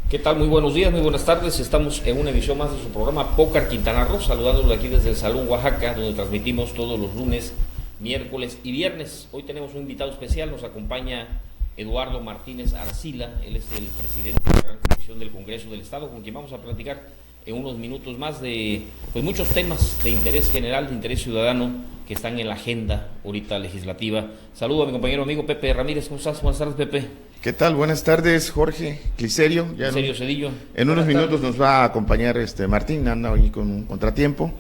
¿Qué tal? Muy buenos días, muy buenas tardes. Estamos en una emisión más de su programa Pócar Quintana Roo, saludándolo aquí desde el Salón Oaxaca, donde transmitimos todos los lunes, miércoles y viernes. Hoy tenemos un invitado especial, nos acompaña Eduardo Martínez Arcila, él es el presidente de la Gran Comisión del Congreso del Estado, con quien vamos a platicar en unos minutos más de muchos temas de interés general, de interés ciudadano, que están en la agenda ahorita legislativa. Saludo a mi compañero amigo Pepe Ramírez. ¿Cómo estás? Buenas tardes, Pepe. ¿Qué tal? Buenas tardes, Jorge Cliserio. Cliserio Cedillo. En unos minutos nos va a acompañar Martín, anda hoy con un contratiempo.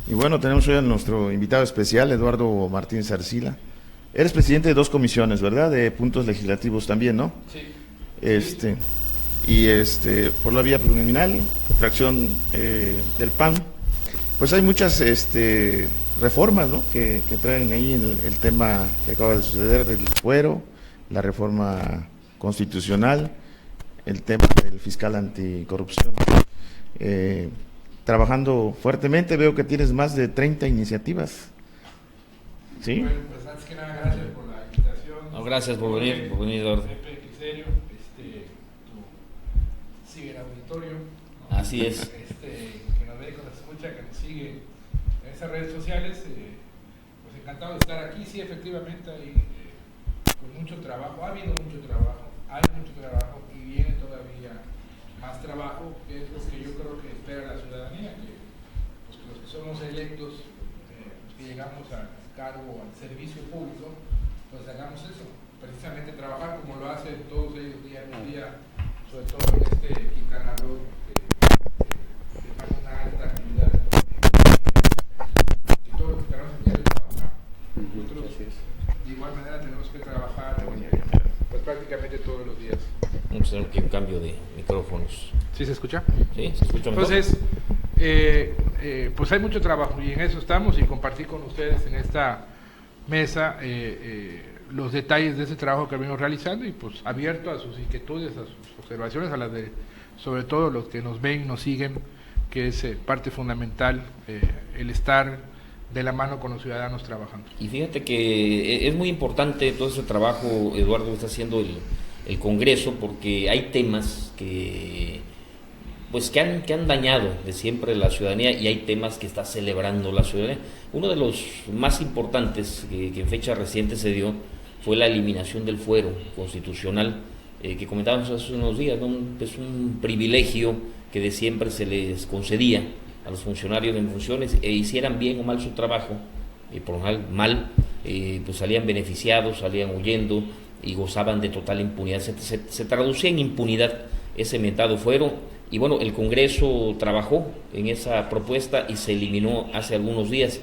Y bueno, tenemos hoy a nuestro invitado especial, Eduardo Martínez Arcila. Eres presidente de 2 comisiones, ¿verdad? De puntos legislativos también, ¿no? Sí. Por la vía plurinominal, fracción del PAN. Pues hay muchas reformas, ¿no? que traen ahí el tema que acaba de suceder del fuero, la reforma constitucional, el tema del fiscal anticorrupción. Trabajando fuertemente, veo que tienes más de 30 iniciativas. ¿Sí? Bueno, pues antes que nada, gracias por la invitación. No, gracias por venir, Eduardo. Pepe Cliserio, tu ciberauditorio, ¿no? Así es. Que nos ve, que nos escucha, que nos sigue en esas redes sociales. Pues encantado de estar aquí. Sí, efectivamente hay pues mucho trabajo, ha habido mucho trabajo, hay mucho trabajo y viene todavía más trabajo, que es lo que yo creo que espera la ciudadanía, que los que somos electos, los que llegamos al cargo, al servicio público, pues hagamos eso, precisamente trabajar como lo hacen todos ellos día a día, sobre todo en Quintana Roo, que hay una alta actividad, y todos los quintaneros quieren trabajar. Nosotros, de igual manera, tenemos que trabajar pues prácticamente todos los días. Vamos a tener aquí un cambio de micrófonos. ¿Sí se escucha? Sí, se escucha mejor. Entonces, pues hay mucho trabajo y en eso estamos, y compartir con ustedes en esta mesa los detalles de ese trabajo que venimos realizando, y pues abierto a sus inquietudes, a sus observaciones, a las de sobre todo los que nos ven, nos siguen, que es parte fundamental el estar de la mano con los ciudadanos trabajando. Y fíjate que es muy importante todo ese trabajo, Eduardo, que está haciendo el Congreso, porque hay temas que han dañado de siempre la ciudadanía, y hay temas que está celebrando la ciudadanía. Uno de los más importantes que en fecha reciente se dio fue la eliminación del fuero constitucional, que comentábamos hace unos días, ¿no? Es un privilegio que de siempre se les concedía a los funcionarios en funciones, hicieran bien o mal su trabajo, y por lo general mal, pues salían beneficiados, salían huyendo y gozaban de total impunidad. Se traducía en impunidad ese mentado fuero, y bueno, el Congreso trabajó en esa propuesta y se eliminó hace algunos días.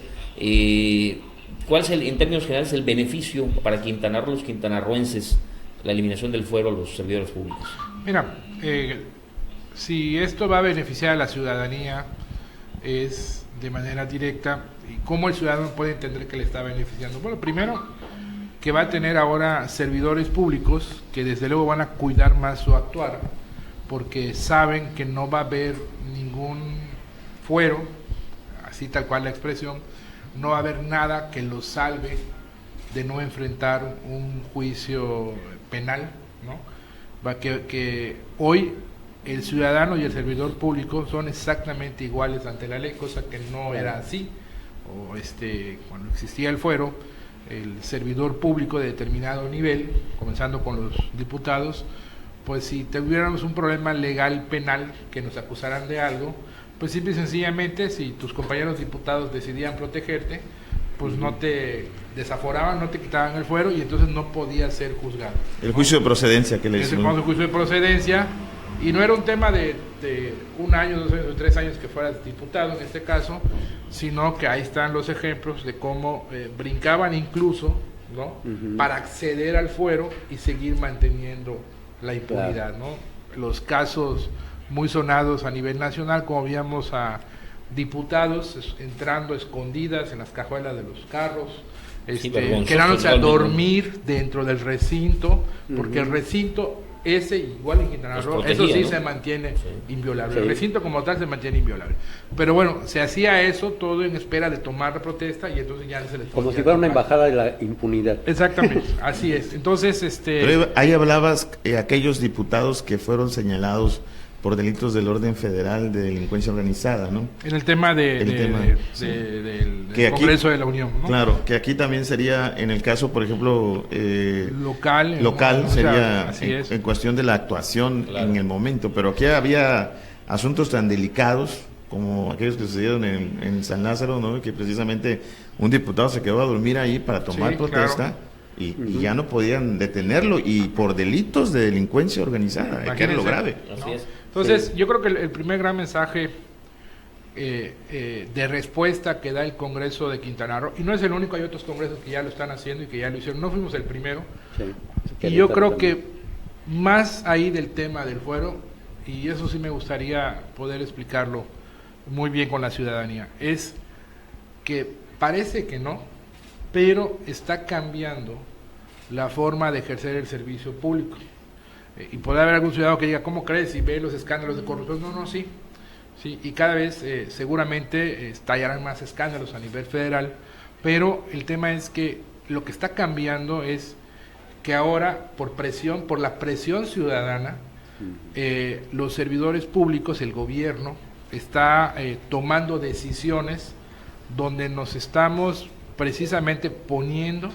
¿Cuál es en términos generales el beneficio para Quintana Roo, los quintanarroenses, la eliminación del fuero a los servidores públicos? Mira, si esto va a beneficiar a la ciudadanía, es de manera directa. ¿Y cómo el ciudadano puede entender que le está beneficiando? Bueno, primero, que va a tener ahora servidores públicos que desde luego van a cuidar más su actuar, porque saben que no va a haber ningún fuero, así tal cual la expresión, no va a haber nada que los salve de no enfrentar un juicio penal, ¿no? Que hoy el ciudadano y el servidor público son exactamente iguales ante la ley, cosa que no era así. Cuando existía el fuero, el servidor público de determinado nivel, comenzando con los diputados, pues si tuviéramos un problema legal penal que nos acusaran de algo, pues simple y sencillamente, si tus compañeros diputados decidían protegerte, pues no te desaforaban, no te quitaban el fuero, y entonces no podía ser juzgado. El juicio de procedencia que le hicimos. hicimos. El juicio de procedencia, y no era un tema de 1 año, 2 años, 3 años que fueras diputado en este caso, sino que ahí están los ejemplos de cómo brincaban incluso, ¿no? Para acceder al fuero y seguir manteniendo la impunidad, ¿no? Los casos muy sonados a nivel nacional, como veíamos a diputados entrando escondidas en las cajuelas de los carros, quedándose a dormir dentro del recinto, porque el recinto ese, igual en Quintana Roo, eso sí, ¿no? Se mantiene inviolable. Sí. El recinto como tal se mantiene inviolable. Pero bueno, se hacía eso todo en espera de tomar la protesta, y entonces ya no se les como si fuera una embajada de la impunidad. Exactamente, así es. Entonces, Pero ahí hablabas aquellos diputados que fueron señalados por delitos del orden federal de delincuencia organizada, ¿no? En el tema del que aquí, Congreso de la Unión, ¿no? Claro, que aquí también sería, en el caso, por ejemplo, local sería sea, en cuestión de la actuación en el momento, pero aquí había asuntos tan delicados como aquellos que sucedieron en San Lázaro, ¿no? Que precisamente un diputado se quedó a dormir ahí para tomar protesta. Claro. Y ya no podían detenerlo, y por delitos de delincuencia organizada, que era lo grave. Así es. Entonces, yo creo que el primer gran mensaje de respuesta que da el Congreso de Quintana Roo, y no es el único, hay otros congresos que ya lo están haciendo y que ya lo hicieron, no fuimos el primero, y yo creo que más ahí del tema del fuero, y eso sí me gustaría poder explicarlo muy bien con la ciudadanía, es que parece que no, pero está cambiando la forma de ejercer el servicio público. Y puede haber algún ciudadano que diga, ¿cómo crees? Y ve los escándalos de corrupción. No, sí. Y cada vez seguramente estallarán más escándalos a nivel federal, pero el tema es que lo que está cambiando es que ahora, por la presión ciudadana, los servidores públicos, el gobierno, está tomando decisiones donde nos estamos precisamente poniendo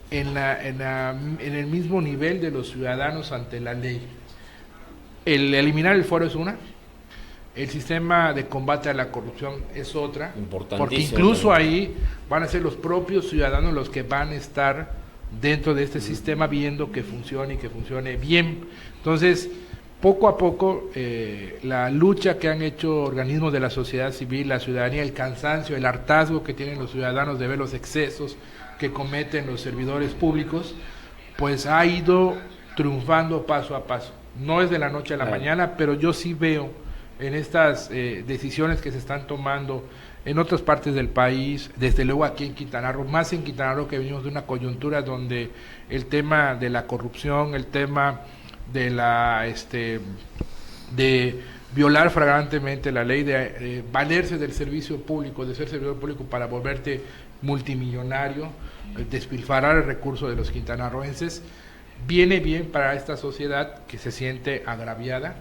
en el mismo nivel de los ciudadanos ante la ley. El eliminar el fuero es una, el sistema de combate a la corrupción es otra, porque incluso ahí van a ser los propios ciudadanos los que van a estar dentro de este sistema viendo que funcione y que funcione bien. Entonces, poco a poco, la lucha que han hecho organismos de la sociedad civil, la ciudadanía, el cansancio, el hartazgo que tienen los ciudadanos de ver los excesos que cometen los servidores públicos, pues ha ido triunfando paso a paso. No es de la noche a la mañana, pero yo sí veo en estas decisiones que se están tomando en otras partes del país, desde luego aquí en Quintana Roo, más en Quintana Roo, que venimos de una coyuntura donde el tema de la corrupción, el tema de de violar flagrantemente la ley, de valerse del servicio público, de ser servidor público para volverte multimillonario, despilfarrar el recurso de los quintanarroenses, viene bien para esta sociedad que se siente agraviada,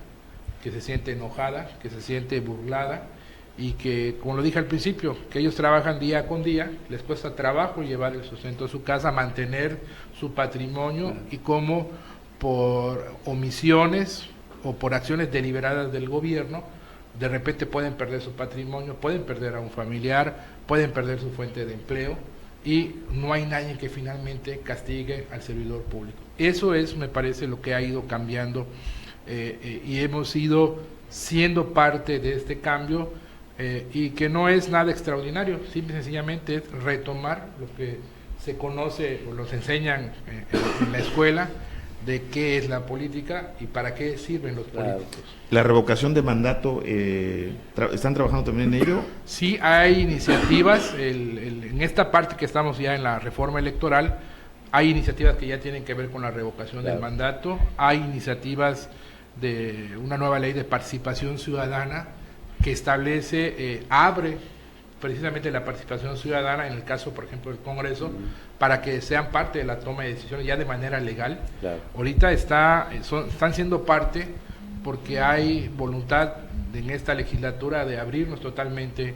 que se siente enojada, que se siente burlada, y que, como lo dije al principio, que ellos trabajan día con día, les cuesta trabajo llevar el sustento a su casa, mantener su patrimonio, y como por omisiones o por acciones deliberadas del gobierno, de repente pueden perder su patrimonio, pueden perder a un familiar, pueden perder su fuente de empleo, y no hay nadie que finalmente castigue al servidor público. Eso es, me parece, lo que ha ido cambiando, y hemos ido siendo parte de este cambio, y que no es nada extraordinario, simple y sencillamente es retomar lo que se conoce o nos enseñan en la escuela, de qué es la política y para qué sirven los políticos. La revocación de mandato, ¿están trabajando también en ello? Sí, hay iniciativas, en esta parte que estamos ya en la reforma electoral, hay iniciativas que ya tienen que ver con la revocación del mandato, hay iniciativas de una nueva ley de participación ciudadana que establece, abre precisamente la participación ciudadana, en el caso, por ejemplo, del Congreso, para que sean parte de la toma de decisiones ya de manera legal. Ahorita están siendo parte porque hay voluntad en esta legislatura de abrirnos totalmente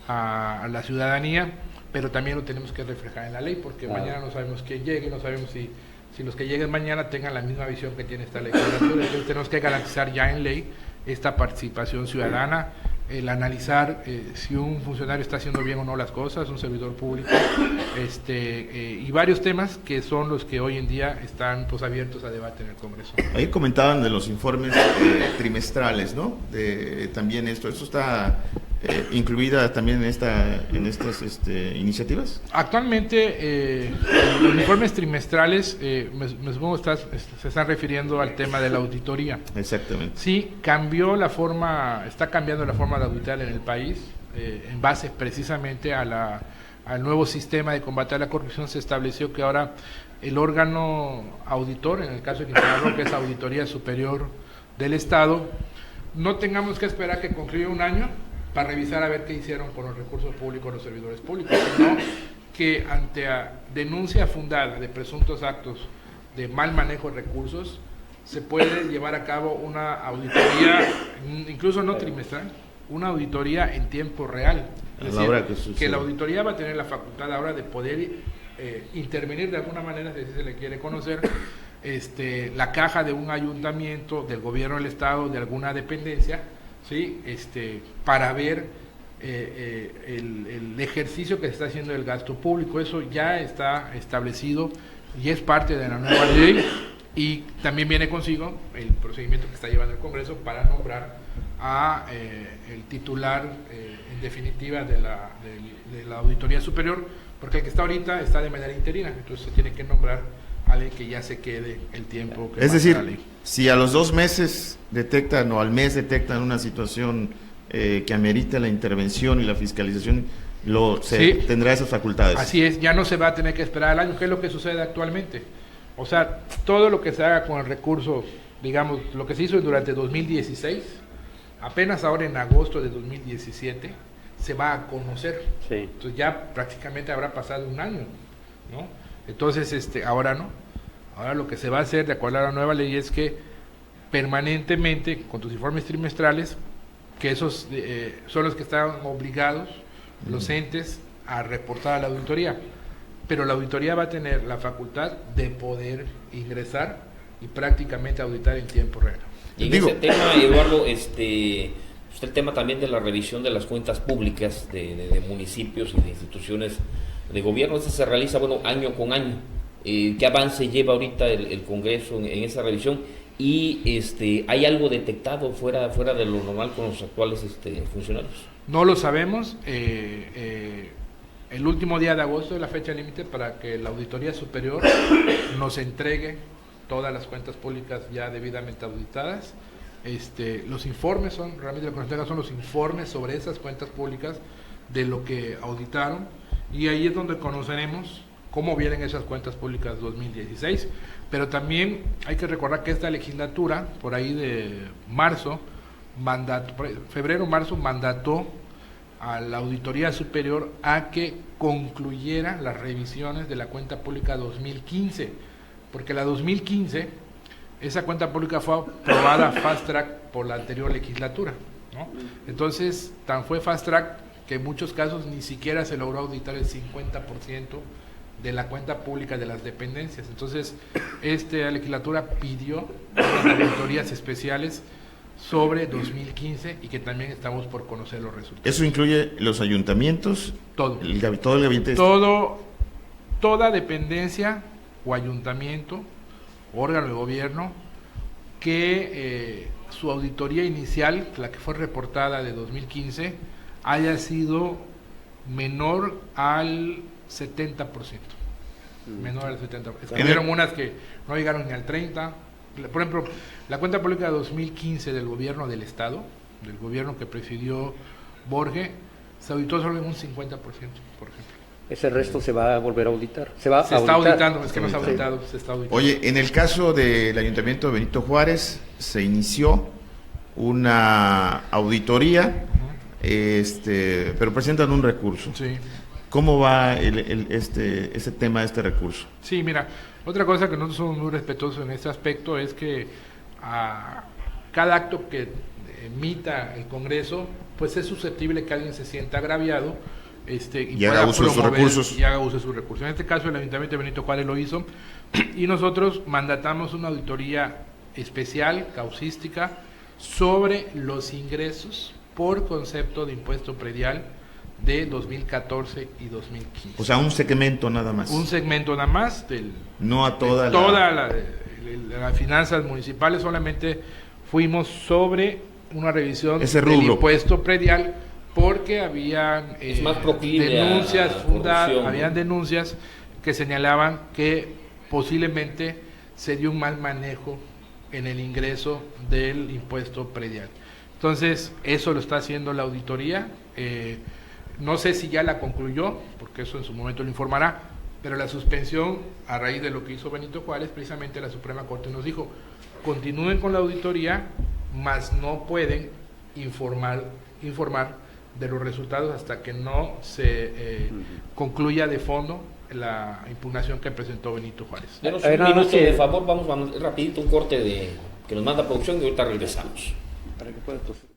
a la ciudadanía, pero también lo tenemos que reflejar en la ley, porque mañana no sabemos quién llegue, no sabemos si los que lleguen mañana tengan la misma visión que tiene esta legislatura. Entonces tenemos que garantizar ya en ley esta participación ciudadana, el analizar si un funcionario está haciendo bien o no las cosas, un servidor público, y varios temas que son los que hoy en día están pues abiertos a debate en el Congreso. Ahí comentaban de los informes trimestrales, ¿no? También esto está incluida también en estas iniciativas. Actualmente los informes trimestrales, me supongo se están refiriendo al tema de la auditoría. Exactamente. Sí, está cambiando la forma de auditar en el país, en base precisamente al nuevo sistema de combate a la corrupción. Se estableció que ahora el órgano auditor, en el caso de Quintana Roo, que es Auditoría Superior del Estado, no tengamos que esperar que concluya un año para revisar a ver qué hicieron con los recursos públicos los servidores públicos, sino que ante denuncia fundada de presuntos actos de mal manejo de recursos, se puede llevar a cabo una auditoría, incluso no trimestral, una auditoría en tiempo real. Es decir, que la auditoría va a tener la facultad ahora de poder intervenir de alguna manera, si se le quiere conocer, la caja de un ayuntamiento, del gobierno del estado, de alguna dependencia, ¿sí? Para ver el ejercicio que se está haciendo del gasto público. Eso ya está establecido y es parte de la nueva ley, y también viene consigo el procedimiento que está llevando el Congreso para nombrar a el titular en definitiva de la Auditoría Superior, porque el que está ahorita está de manera interina, entonces se tiene que nombrar a alguien que ya se quede el tiempo que es decir, la ley. Si a los 2 meses detectan o al mes detectan una situación que amerita la intervención y la fiscalización, tendrá esas facultades. Así es, ya no se va a tener que esperar al año, que es lo que sucede actualmente. O sea, todo lo que se haga con el recurso, digamos, lo que se hizo durante 2016, apenas ahora en agosto de 2017 se va a conocer. Sí. Entonces ya prácticamente habrá pasado un año, ¿no? Entonces, ahora no. Ahora lo que se va a hacer, de acuerdo a la nueva ley, es que permanentemente, con tus informes trimestrales, que esos son los que están obligados los entes a reportar a la auditoría. Pero la auditoría va a tener la facultad de poder ingresar y prácticamente auditar en tiempo real. Y en ese tema, Eduardo, el tema también de la revisión de las cuentas públicas de municipios y de instituciones de gobierno, eso se realiza, año con año. ¿Qué avance lleva ahorita el Congreso en esa revisión? Y ¿hay algo detectado fuera de lo normal con los actuales funcionarios? No lo sabemos. El último día de agosto es la fecha límite para que la Auditoría Superior nos entregue todas las cuentas públicas ya debidamente auditadas. Los informes realmente lo que nos entregan son los informes sobre esas cuentas públicas de lo que auditaron, y ahí es donde conoceremos cómo vienen esas cuentas públicas 2016, pero también hay que recordar que esta legislatura, por ahí de febrero-marzo, mandató a la Auditoría Superior a que concluyera las revisiones de la cuenta pública 2015, porque la 2015, esa cuenta pública fue aprobada fast track por la anterior legislatura, ¿no? Entonces, tan fue fast track que en muchos casos ni siquiera se logró auditar el 50% de la cuenta pública de las dependencias. Entonces, esta legislatura pidió unas auditorías especiales sobre 2015 y que también estamos por conocer los resultados. ¿Eso incluye los ayuntamientos? Todo. Todo el gabinete. Toda dependencia o ayuntamiento, órgano de gobierno, que su auditoría inicial, la que fue reportada de 2015, haya sido menor al 70%. Menor al 70%. Hubieron unas que no llegaron ni al 30%. Por ejemplo, la cuenta pública de 2015 del gobierno del estado, del gobierno que presidió Borge, se auditó solo en un 50%, por ejemplo. Ese resto se va a volver a auditar. Se está auditando, es que no se ha auditado, se está auditando. Oye, en el caso del Ayuntamiento de Benito Juárez, se inició una auditoría, pero presentan un recurso. Sí. ¿Cómo va ese tema, este recurso? Sí, mira, otra cosa que nosotros somos muy respetuosos en este aspecto es que cada acto que emita el Congreso, pues es susceptible que alguien se sienta agraviado y haga uso de sus recursos. Y haga uso de sus recursos. En este caso, el Ayuntamiento de Benito Juárez lo hizo, y nosotros mandatamos una auditoría especial, causística, sobre los ingresos por concepto de impuesto predial de 2014 y 2015. O sea, un segmento nada más. Un segmento nada más no a toda las finanzas municipales, solamente fuimos sobre una revisión del impuesto predial, porque habían denuncias fundadas, habían denuncias que señalaban que posiblemente se dio un mal manejo en el ingreso del impuesto predial. Entonces, eso lo está haciendo la auditoría. No sé si ya la concluyó, porque eso en su momento lo informará, pero la suspensión, a raíz de lo que hizo Benito Juárez, precisamente la Suprema Corte nos dijo, continúen con la auditoría, mas no pueden informar de los resultados hasta que no se concluya de fondo la impugnación que presentó Benito Juárez. Denos A ver, un nada más minuto, que- de favor, vamos rapidito, un corte que nos manda producción y ahorita regresamos. Para que pueda tosar.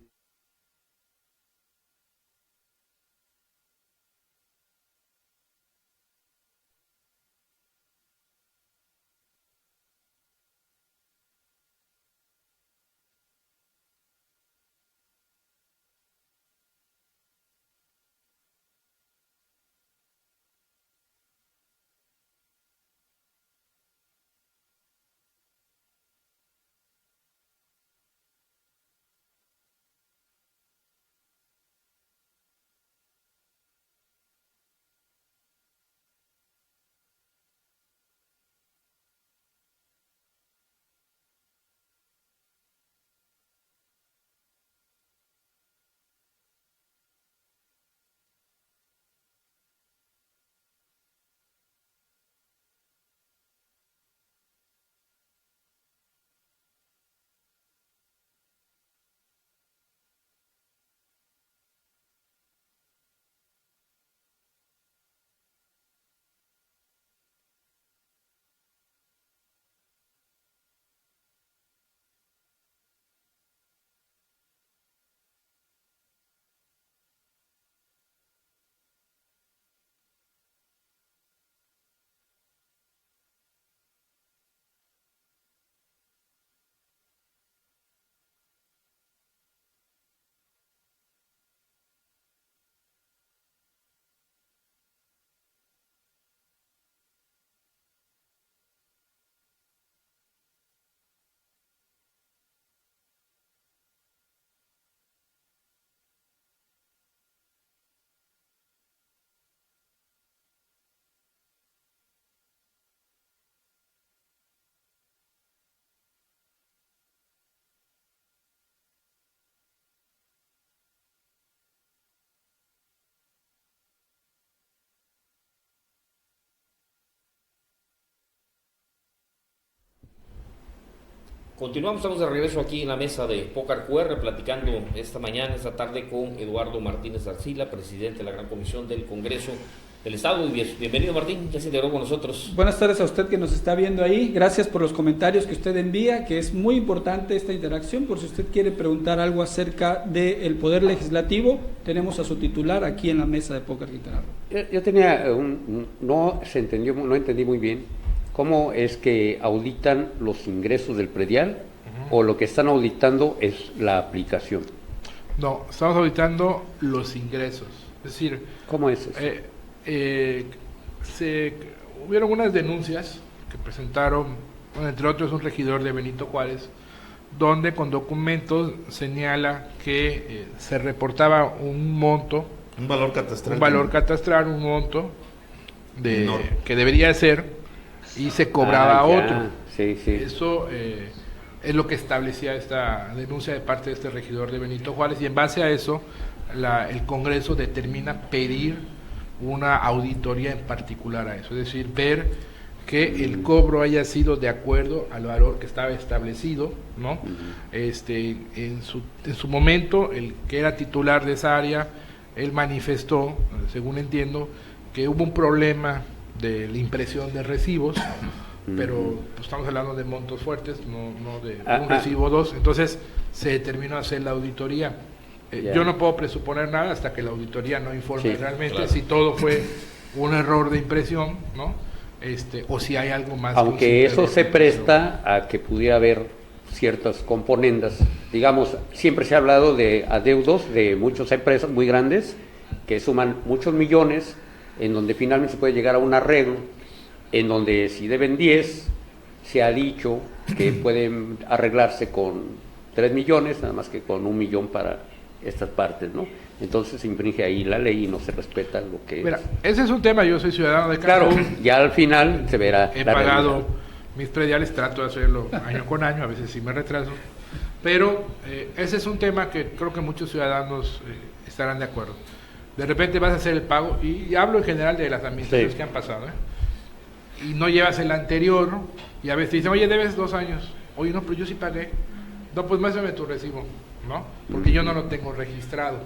Continuamos, estamos de regreso aquí en la mesa de Pócar QR, platicando esta tarde con Eduardo Martínez Arcila, presidente de la Gran Comisión del Congreso del Estado. Y bienvenido, Martín, ya se integró con nosotros. Buenas tardes a usted que nos está viendo ahí. Gracias por los comentarios que usted envía, que es muy importante esta interacción. Por si usted quiere preguntar algo acerca del Poder Legislativo, tenemos a su titular aquí en la mesa de Pócar Quintana Roo. Yo tenía no entendí muy bien cómo es que auditan los ingresos del predial, o lo que están auditando es la aplicación. No, estamos auditando los ingresos. Es decir, ¿Cómo es eso? Hubieron unas denuncias que presentaron, bueno, entre otros un regidor de Benito Juárez, donde con documentos señala que se reportaba un monto, Un valor catastral. un monto Menor. que debería ser, y se cobraba ya. otro. Sí. Eso es lo que establecía esta denuncia de parte de este regidor de Benito Juárez, y en base a eso el Congreso determina pedir una auditoría en particular a eso, es decir, ver que el cobro haya sido de acuerdo al valor que estaba establecido, ¿no? En su momento, el que era titular de esa área, él manifestó, según entiendo, que hubo un problema de la impresión de recibos, pero pues, estamos hablando de montos fuertes, no de un recibo o dos. Entonces se determinó hacer la auditoría. Yo no puedo presuponer nada hasta que la auditoría no informe realmente si todo fue un error de impresión, ¿no? O si hay algo más. Aunque eso se presta a que pudiera haber ciertas componendas. Digamos, siempre se ha hablado de adeudos de muchas empresas muy grandes que suman muchos millones, en donde finalmente se puede llegar a un arreglo, en donde si deben 10, se ha dicho que pueden arreglarse con 3 millones, nada más que con 1 millón para estas partes, ¿no? Entonces se infringe ahí la ley y no se respeta lo que Mira, ese es un tema. Yo soy ciudadano de Cancún. Claro, ya al final se verá. He la pagado realidad. mis prediales, trato de hacerlo año con año, a veces sí me retraso, pero ese es un tema que creo que muchos ciudadanos estarán de acuerdo. De repente vas a hacer el pago, y hablo en general de las administraciones que han pasado, y no llevas el anterior, y a veces te dicen, oye, debes 2 años, oye, no, pero yo sí pagué, no, pues muéstrame tu recibo, ¿no? Porque yo no lo tengo registrado.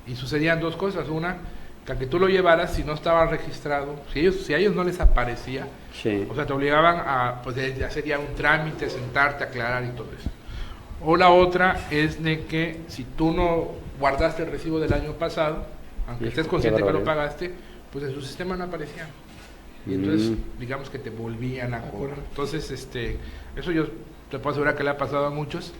Y sucedían dos cosas: una, que aunque tú lo llevaras, si no estaba registrado, si a ellos no les aparecía, Sí. o sea, te obligaban a, pues ya sería un trámite, sentarte, aclarar y todo eso. O la otra es de que si tú no guardaste el recibo del año pasado, aunque estés consciente que lo pagaste, pues en su sistema no aparecía. Y entonces, digamos que te volvían a cobrar. Entonces, eso yo te puedo asegurar que le ha pasado a muchos,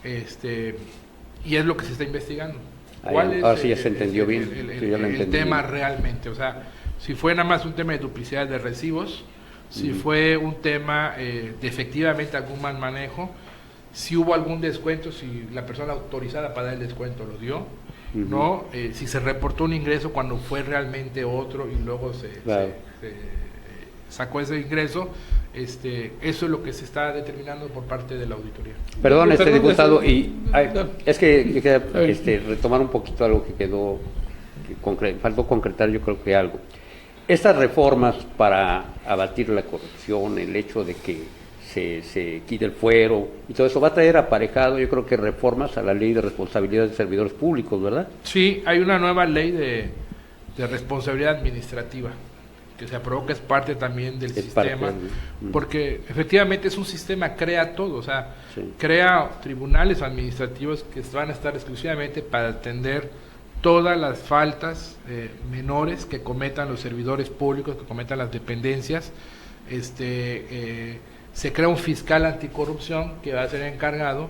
y es lo que se está investigando. ¿Cuál es sí ya se entendió bien. el tema realmente? O sea, si fue nada más un tema de duplicidad de recibos, si fue un tema de efectivamente algún mal manejo, si hubo algún descuento, si la persona autorizada para dar el descuento lo dio, ¿no? Si se reportó un ingreso cuando fue realmente otro y luego se sacó ese ingreso, eso es lo que se está determinando por parte de la auditoría. Perdón, diputado, es que retomar un poquito algo que quedó, faltó concretar yo creo que algo. Estas reformas para abatir la corrupción, el hecho de que se quite el fuero y todo eso va a traer aparejado, yo creo que reformas a la ley de responsabilidad de servidores públicos, ¿verdad? Sí, hay una nueva ley de responsabilidad administrativa que se aprobó, que es parte también del sistema, porque efectivamente es un sistema, crea todo, o sea, crea tribunales administrativos que van a estar exclusivamente para atender todas las faltas menores que cometan los servidores públicos, que cometan las dependencias. Se crea un fiscal anticorrupción que va a ser encargado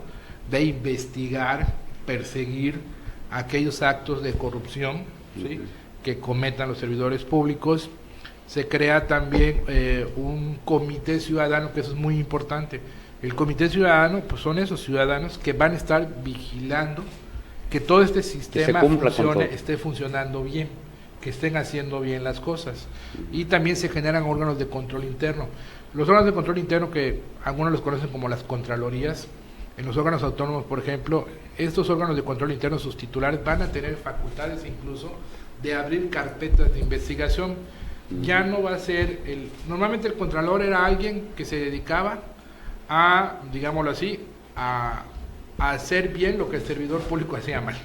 de investigar, perseguir aquellos actos de corrupción, ¿sí?, que cometan los servidores públicos. Se crea también un comité ciudadano, que eso es muy importante. El comité ciudadano, pues son esos ciudadanos que van a estar vigilando que todo este sistema esté funcionando bien, que estén haciendo bien las cosas. Y también se generan órganos de control interno. Los órganos de control interno, que algunos los conocen como las contralorías, en los órganos autónomos, por ejemplo, estos órganos de control interno, sus titulares van a tener facultades incluso de abrir carpetas de investigación. Ya no va a ser normalmente el contralor era alguien que se dedicaba a, digámoslo así, a hacer bien lo que el servidor público hacía mal.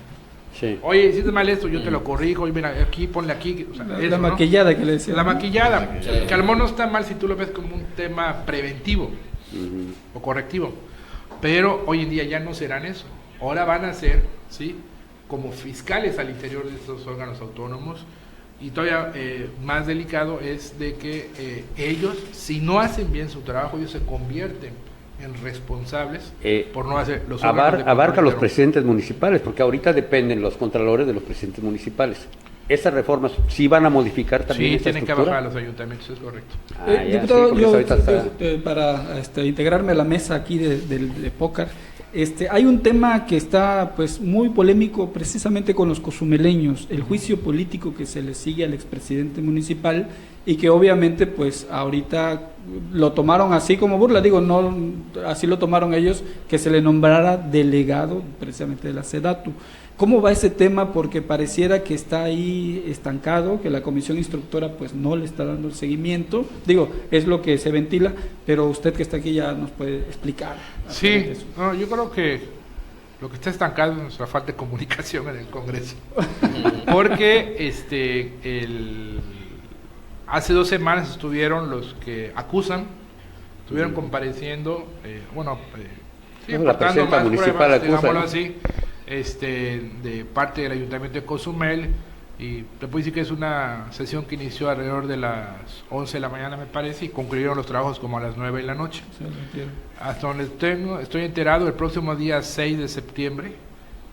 Sí. Oye, hiciste mal esto, yo te lo corrijo, y mira, aquí, ponle aquí. O sea, la maquillada que le decía. La maquillada, que a lo mejor no está mal si tú lo ves como un tema preventivo o correctivo, pero hoy en día ya no serán eso. Ahora van a ser, ¿sí?, como fiscales al interior de estos órganos autónomos, y todavía más delicado es de que ellos, si no hacen bien su trabajo, ellos se convierten en responsables por no hacer los abarca los presidentes municipales, porque ahorita dependen los contralores de los presidentes municipales. Estas reformas sí van a modificar también. Sí, esta tienen estructura. que bajar a los ayuntamientos, es correcto. Diputado, yo para integrarme a la mesa aquí de Pócar, hay un tema que está pues muy polémico precisamente con los cozumeleños, el juicio político que se le sigue al expresidente municipal, y que obviamente pues ahorita lo tomaron así como burla, digo, no así lo tomaron ellos, que se le nombrara delegado precisamente de la SEDATU. ¿Cómo va ese tema? Porque pareciera que está ahí estancado, que la comisión instructora pues no le está dando el seguimiento. Digo, es lo que se ventila, pero usted que está aquí ya nos puede explicar. Sí, no, yo creo que lo que está estancado es nuestra falta de comunicación en el Congreso. Porque hace 2 semanas estuvieron los que acusan, estuvieron compareciendo, la presidenta municipal pruebas, acusa, digámoslo así, de parte del Ayuntamiento de Cozumel, y te puedo decir que es una sesión que inició alrededor de las 11 de la mañana, me parece, y concluyeron los trabajos como a las 9 de la noche. Sí, hasta donde estoy enterado, el próximo día 6 de septiembre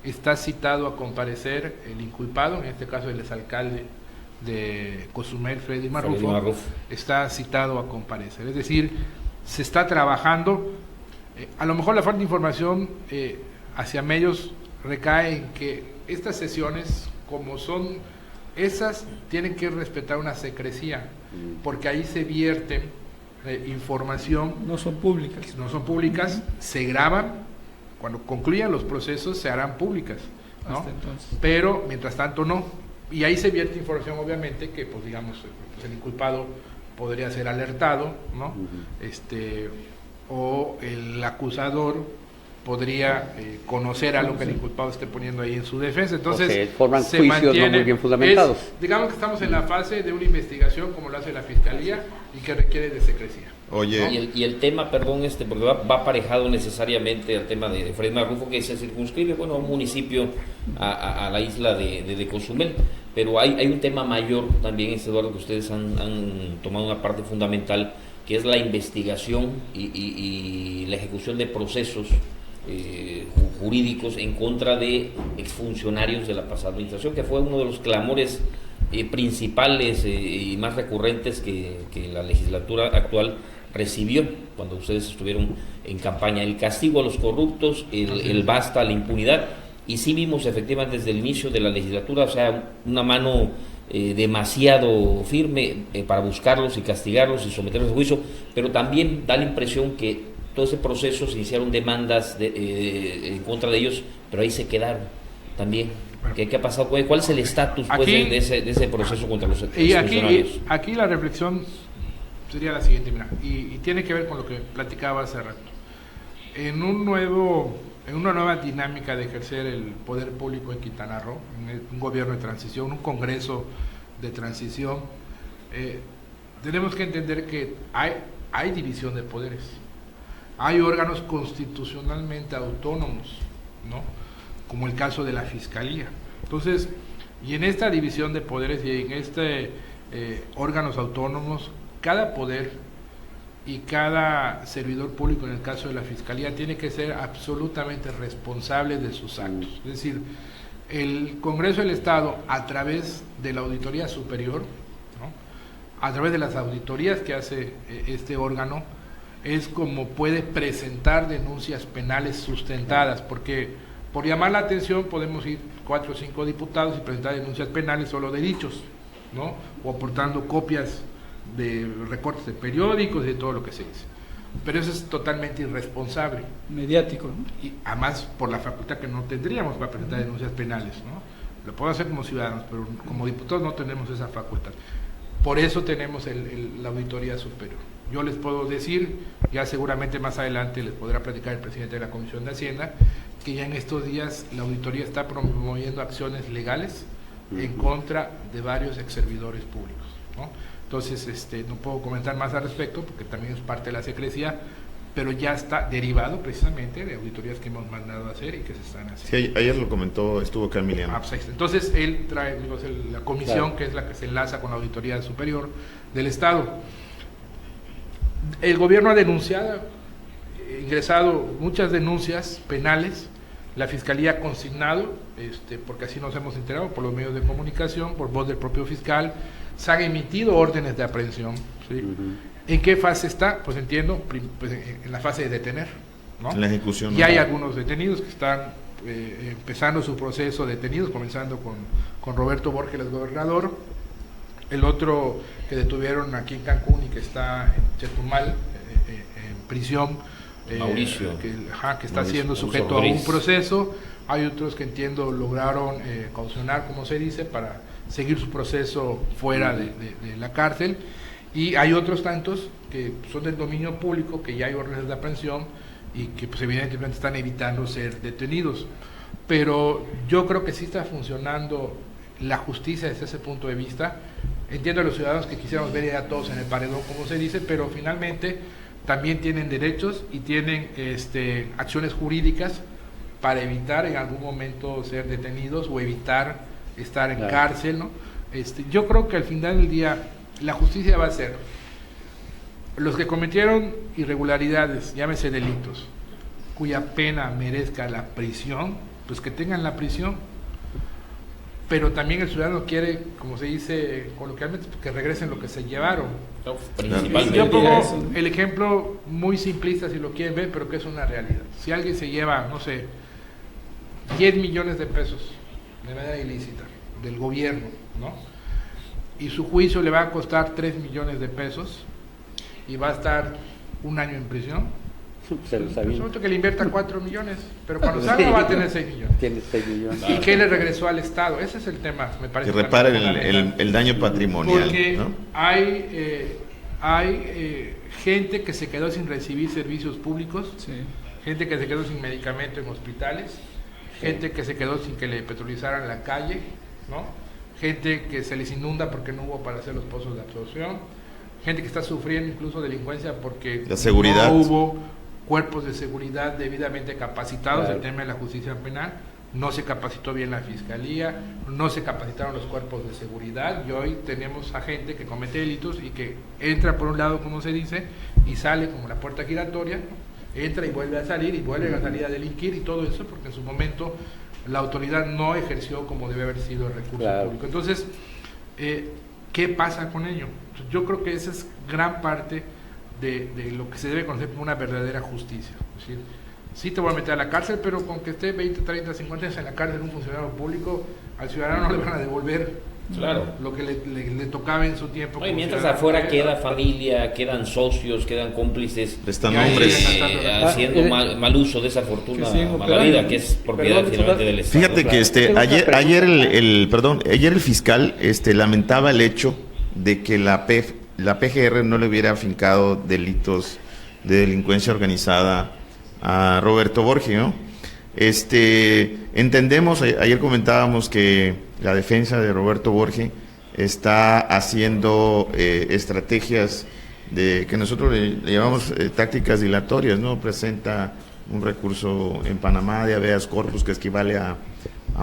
está citado a comparecer el inculpado, en este caso el exalcalde de Cozumel, Freddy Marrufo, está citado a comparecer. Es decir, se está trabajando. A lo mejor la falta de información hacia medios recae en que estas sesiones, como son esas, tienen que respetar una secrecía, porque ahí se vierten información. No son públicas. No son públicas, se graban, cuando concluyan los procesos se harán públicas, ¿no? Hasta entonces. Pero mientras tanto no. Y ahí se vierte información, obviamente, que pues digamos, pues, el inculpado podría ser alertado, ¿no? O el acusador podría conocer algo que el inculpado esté poniendo ahí en su defensa. Entonces, se forman juicios no muy bien fundamentados. Digamos que estamos en la fase de una investigación como lo hace la Fiscalía y que requiere de secrecía. Oye, y el tema, perdón, porque va aparejado necesariamente al tema de Fray Marrufo, que se circunscribe, bueno, a un municipio, a la isla de Cozumel, pero hay un tema mayor también, Eduardo, que ustedes han tomado una parte fundamental, que es la investigación y la ejecución de procesos jurídicos en contra de exfuncionarios de la pasada administración, que fue uno de los clamores principales y más recurrentes que la legislatura actual recibió cuando ustedes estuvieron en campaña: el castigo a los corruptos, el basta a la impunidad. Y sí vimos efectivamente desde el inicio de la legislatura, o sea, una mano demasiado firme para buscarlos y castigarlos y someterlos a juicio, pero también da la impresión que todo ese proceso se iniciaron demandas en contra de ellos, pero ahí se quedaron también. ¿Qué ha pasado? ¿Cuál es el estatus pues, de ese proceso contra los funcionarios? Aquí la reflexión sería la siguiente, mira, y tiene que ver con lo que platicaba hace rato. En una nueva dinámica de ejercer el poder público en Quintana Roo, en un gobierno de transición, un congreso de transición, tenemos que entender que hay división de poderes. Hay órganos constitucionalmente autónomos, ¿no? Como el caso de la Fiscalía. Entonces, y en esta división de poderes y en órganos autónomos, cada poder y cada servidor público, en el caso de la Fiscalía, tiene que ser absolutamente responsable de sus actos. Es decir, el Congreso del Estado, a través de la Auditoría Superior, ¿no?, a través de las auditorías que hace este órgano, es como puede presentar denuncias penales sustentadas, porque por llamar la atención podemos ir 4 o 5 diputados y presentar denuncias penales solo de dichos, ¿no?, o aportando copias de recortes de periódicos y de todo lo que se dice. Pero eso es totalmente irresponsable. Mediático, ¿no? Y además por la facultad que no tendríamos para presentar denuncias penales, ¿no? Lo podemos hacer como ciudadanos, pero como diputados no tenemos esa facultad. Por eso tenemos la Auditoría Superior. Yo les puedo decir, ya seguramente más adelante les podrá platicar el presidente de la Comisión de Hacienda, que ya en estos días la auditoría está promoviendo acciones legales en contra de varios exservidores públicos, ¿no? Entonces, no puedo comentar más al respecto porque también es parte de la secrecía, pero ya está derivado precisamente de auditorías que hemos mandado a hacer y que se están haciendo. Sí, ayer lo comentó, estuvo acá Emiliano. Entonces, él trae la comisión, claro, que es la que se enlaza con la Auditoría Superior del Estado. El gobierno ha denunciado, ingresado muchas denuncias penales, la Fiscalía ha consignado, porque así nos hemos enterado por los medios de comunicación, por voz del propio fiscal, se han emitido órdenes de aprehensión, ¿sí? ¿En qué fase está? Pues entiendo, pues en la fase de detener, ¿no? En la ejecución. Y hay algunos detenidos que están empezando su proceso detenidos, comenzando con Roberto Borges, el gobernador, el otro que detuvieron aquí en Cancún y que está en Chetumal, en prisión, Mauricio, que está siendo sujeto a un proceso. Hay otros que entiendo lograron caucionar, como se dice, para seguir su proceso fuera de la cárcel, y hay otros tantos que son del dominio público, que ya hay órdenes de aprehensión y que pues evidentemente están evitando ser detenidos. Pero yo creo que sí está funcionando la justicia desde ese punto de vista. Entiendo a los ciudadanos que quisiéramos ver ya todos en el paredón, como se dice, pero finalmente también tienen derechos y tienen acciones jurídicas para evitar en algún momento ser detenidos o evitar estar en cárcel, ¿no? Yo creo que al final del día la justicia va a ser los que cometieron irregularidades, llámese delitos, cuya pena merezca la prisión, pues que tengan la prisión. Pero también el ciudadano quiere, como se dice coloquialmente, que regresen lo que se llevaron. Principalmente. Yo pongo el ejemplo muy simplista, si lo quieren ver, pero que es una realidad. Si alguien se lleva, no sé, 10 millones de pesos de manera ilícita del gobierno, ¿no?, y su juicio le va a costar 3 millones de pesos y va a estar 1 año en prisión, pues que le invierta 4 millones, pero cuando salga va a tener 6 millones. Tiene 6 millones. ¿Y qué le regresó al Estado? Ese es el tema, me parece. Que repare el daño patrimonial. Porque, ¿no?, hay gente que se quedó sin recibir servicios públicos, sí, gente que se quedó sin medicamento en hospitales, gente que se quedó sin que le petrolizaran la calle, ¿no? Gente que se les inunda porque no hubo para hacer los pozos de absorción, gente que está sufriendo incluso delincuencia porque la seguridad. No hubo cuerpos de seguridad debidamente capacitados. Claro. El tema de la justicia penal, no se capacitó bien la fiscalía, no se capacitaron los cuerpos de seguridad, y hoy tenemos a gente que comete delitos y que entra por un lado, como se dice, y sale como la puerta giratoria, ¿no? Entra y vuelve a salir y vuelve a salir a delinquir, y todo eso porque en su momento la autoridad no ejerció como debe haber sido el recurso público. Entonces, ¿qué pasa con ello? Yo creo que esa es gran parte de lo que se debe conocer como una verdadera justicia. Es decir, sí te voy a meter a la cárcel, pero con que esté 20, 30, 50 años en la cárcel un funcionario público, al ciudadano no le van a devolver lo que le tocaba en su tiempo. No, y mientras afuera queda familia, quedan socios, quedan cómplices, Están hombres haciendo mal uso de esa fortuna, mala vida, que es propiedad finalmente del Estado. Fíjate que ayer el fiscal lamentaba el hecho de que la PGR no le hubiera afincado delitos de delincuencia organizada a Roberto Borge, ¿no? Entendemos, ayer comentábamos que la defensa de Roberto Borge está haciendo estrategias que nosotros le llamamos tácticas dilatorias, ¿no? Presenta un recurso en Panamá de habeas corpus que equivale a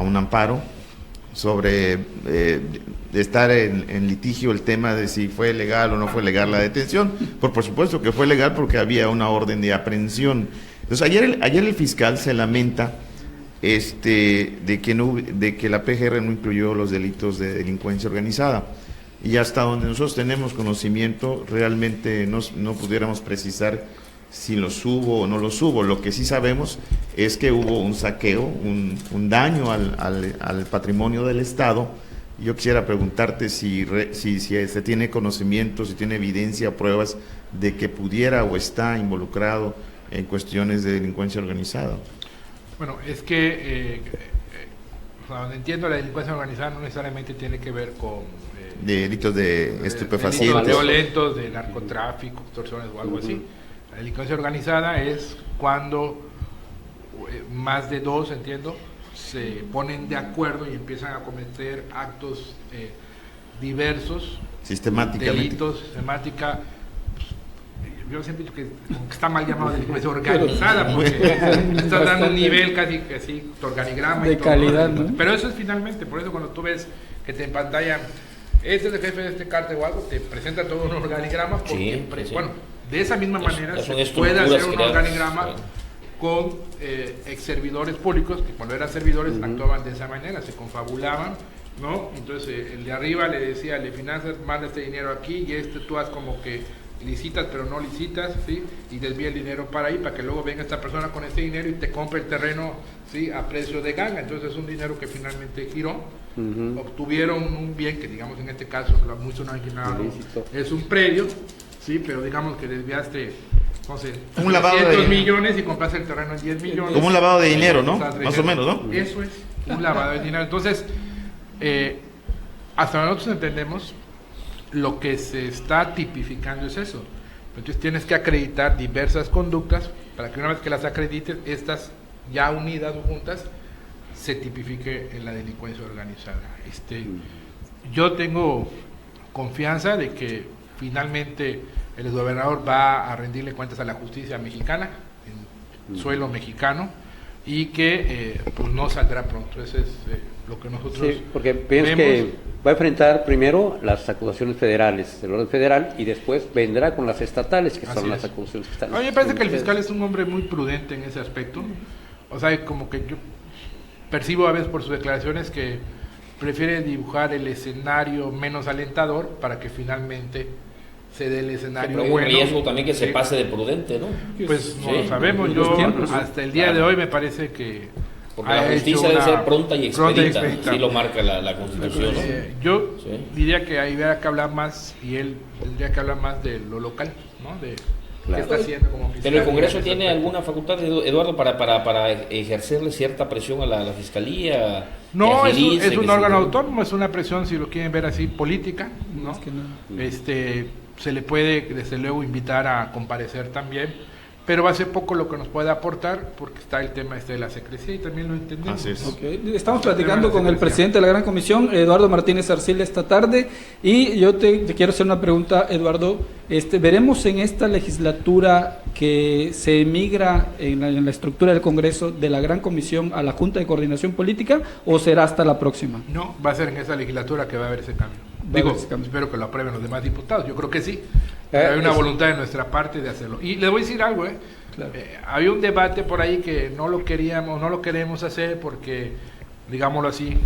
un amparo sobre estar en litigio el tema de si fue legal o no fue legal la detención. Por supuesto que fue legal porque había una orden de aprehensión. Entonces ayer el fiscal se lamenta de que la PGR no incluyó los delitos de delincuencia organizada, y hasta donde nosotros tenemos conocimiento realmente no pudiéramos precisar si los hubo o no los hubo. Lo que sí sabemos es que hubo un saqueo, un daño al patrimonio del Estado. Yo quisiera preguntarte si se tiene conocimiento, si tiene evidencia, pruebas de que pudiera o está involucrado en cuestiones de delincuencia organizada. Bueno, es que donde entiendo, la delincuencia organizada no necesariamente tiene que ver con delitos de estupefacientes, delitos violentos, de narcotráfico, extorsiones o algo así. La delincuencia organizada es cuando más de dos, entiendo, se ponen de acuerdo y empiezan a cometer actos diversos, sistemáticamente, delitos, sistemática. Yo siempre digo que está mal llamado delincuencia organizada, porque está dando un nivel casi organigrama de y todo, calidad, ¿no? Pero eso es finalmente, por eso cuando tú ves que te empantallan, este es el jefe de este cártel o algo, te presenta todo un organigrama, porque bueno, de esa misma manera se puede hacer un organigrama con ex servidores públicos que cuando eran servidores actuaban de esa manera, se confabulaban, ¿no? Entonces el de arriba le decía, le finanzas, manda este dinero aquí, y tú haz como que licitas pero no licitas, ¿sí? Y desvía el dinero para ahí, para que luego venga esta persona con ese dinero y te compre el terreno, ¿sí? A precio de ganga. Entonces es un dinero que finalmente giró, obtuvieron un bien que, digamos, en este caso mucho no hay que nada, es un predio, ¿sí? Pero digamos que desviaste, no sé, un lavado de millones y compraste el terreno en 10 millones. Como un lavado de dinero, ¿no? Más o menos, ¿no? Eso es, un lavado de dinero. Entonces, hasta nosotros entendemos, lo que se está tipificando es eso. Entonces tienes que acreditar diversas conductas para que una vez que las acredites, estas ya unidas o juntas, se tipifique en la delincuencia organizada. Yo tengo confianza de que finalmente el gobernador va a rendirle cuentas a la justicia mexicana, en suelo mexicano, y que pues no saldrá pronto. Eso es lo que nosotros porque pienso que va a enfrentar primero las acusaciones federales del orden federal y después vendrá con las estatales, que son las acusaciones que están. A mí me parece que el fiscal es un hombre muy prudente en ese aspecto. O sea, como que yo percibo a veces por sus declaraciones que prefiere dibujar el escenario menos alentador para que finalmente se dé el escenario bueno. Pero hay un riesgo también que se pase de prudente, ¿no? Pues no lo sabemos. Yo hasta el día de hoy me parece que porque la justicia debe ser pronta y expedita, sí lo marca la Constitución, ¿no? Yo diría que ahí habría que hablar más, y él tendría que hablar más de lo local, ¿no? De qué está haciendo como fiscal. Pero el Congreso tiene alguna facultad, Eduardo, para ejercerle cierta presión a la Fiscalía. No, es un órgano autónomo, es una presión, si lo quieren ver así, política, ¿no? Se le puede, desde luego, invitar a comparecer también, pero va a ser poco lo que nos puede aportar porque está el tema de la secrecía y también lo entendemos. Así es. Okay. Estamos platicando con el presidente de la Gran Comisión, Eduardo Martínez Arcila, esta tarde, y yo te quiero hacer una pregunta, Eduardo. ¿Veremos en esta legislatura que se emigra en la estructura del Congreso de la Gran Comisión a la Junta de Coordinación Política o será hasta la próxima? No, va a ser en esa legislatura que va a haber ese cambio. Espero que lo aprueben los demás diputados, yo creo que sí. Hay una voluntad de nuestra parte de hacerlo. Y les voy a decir algo, Claro. Había un debate por ahí que no lo queremos hacer porque, digámoslo así,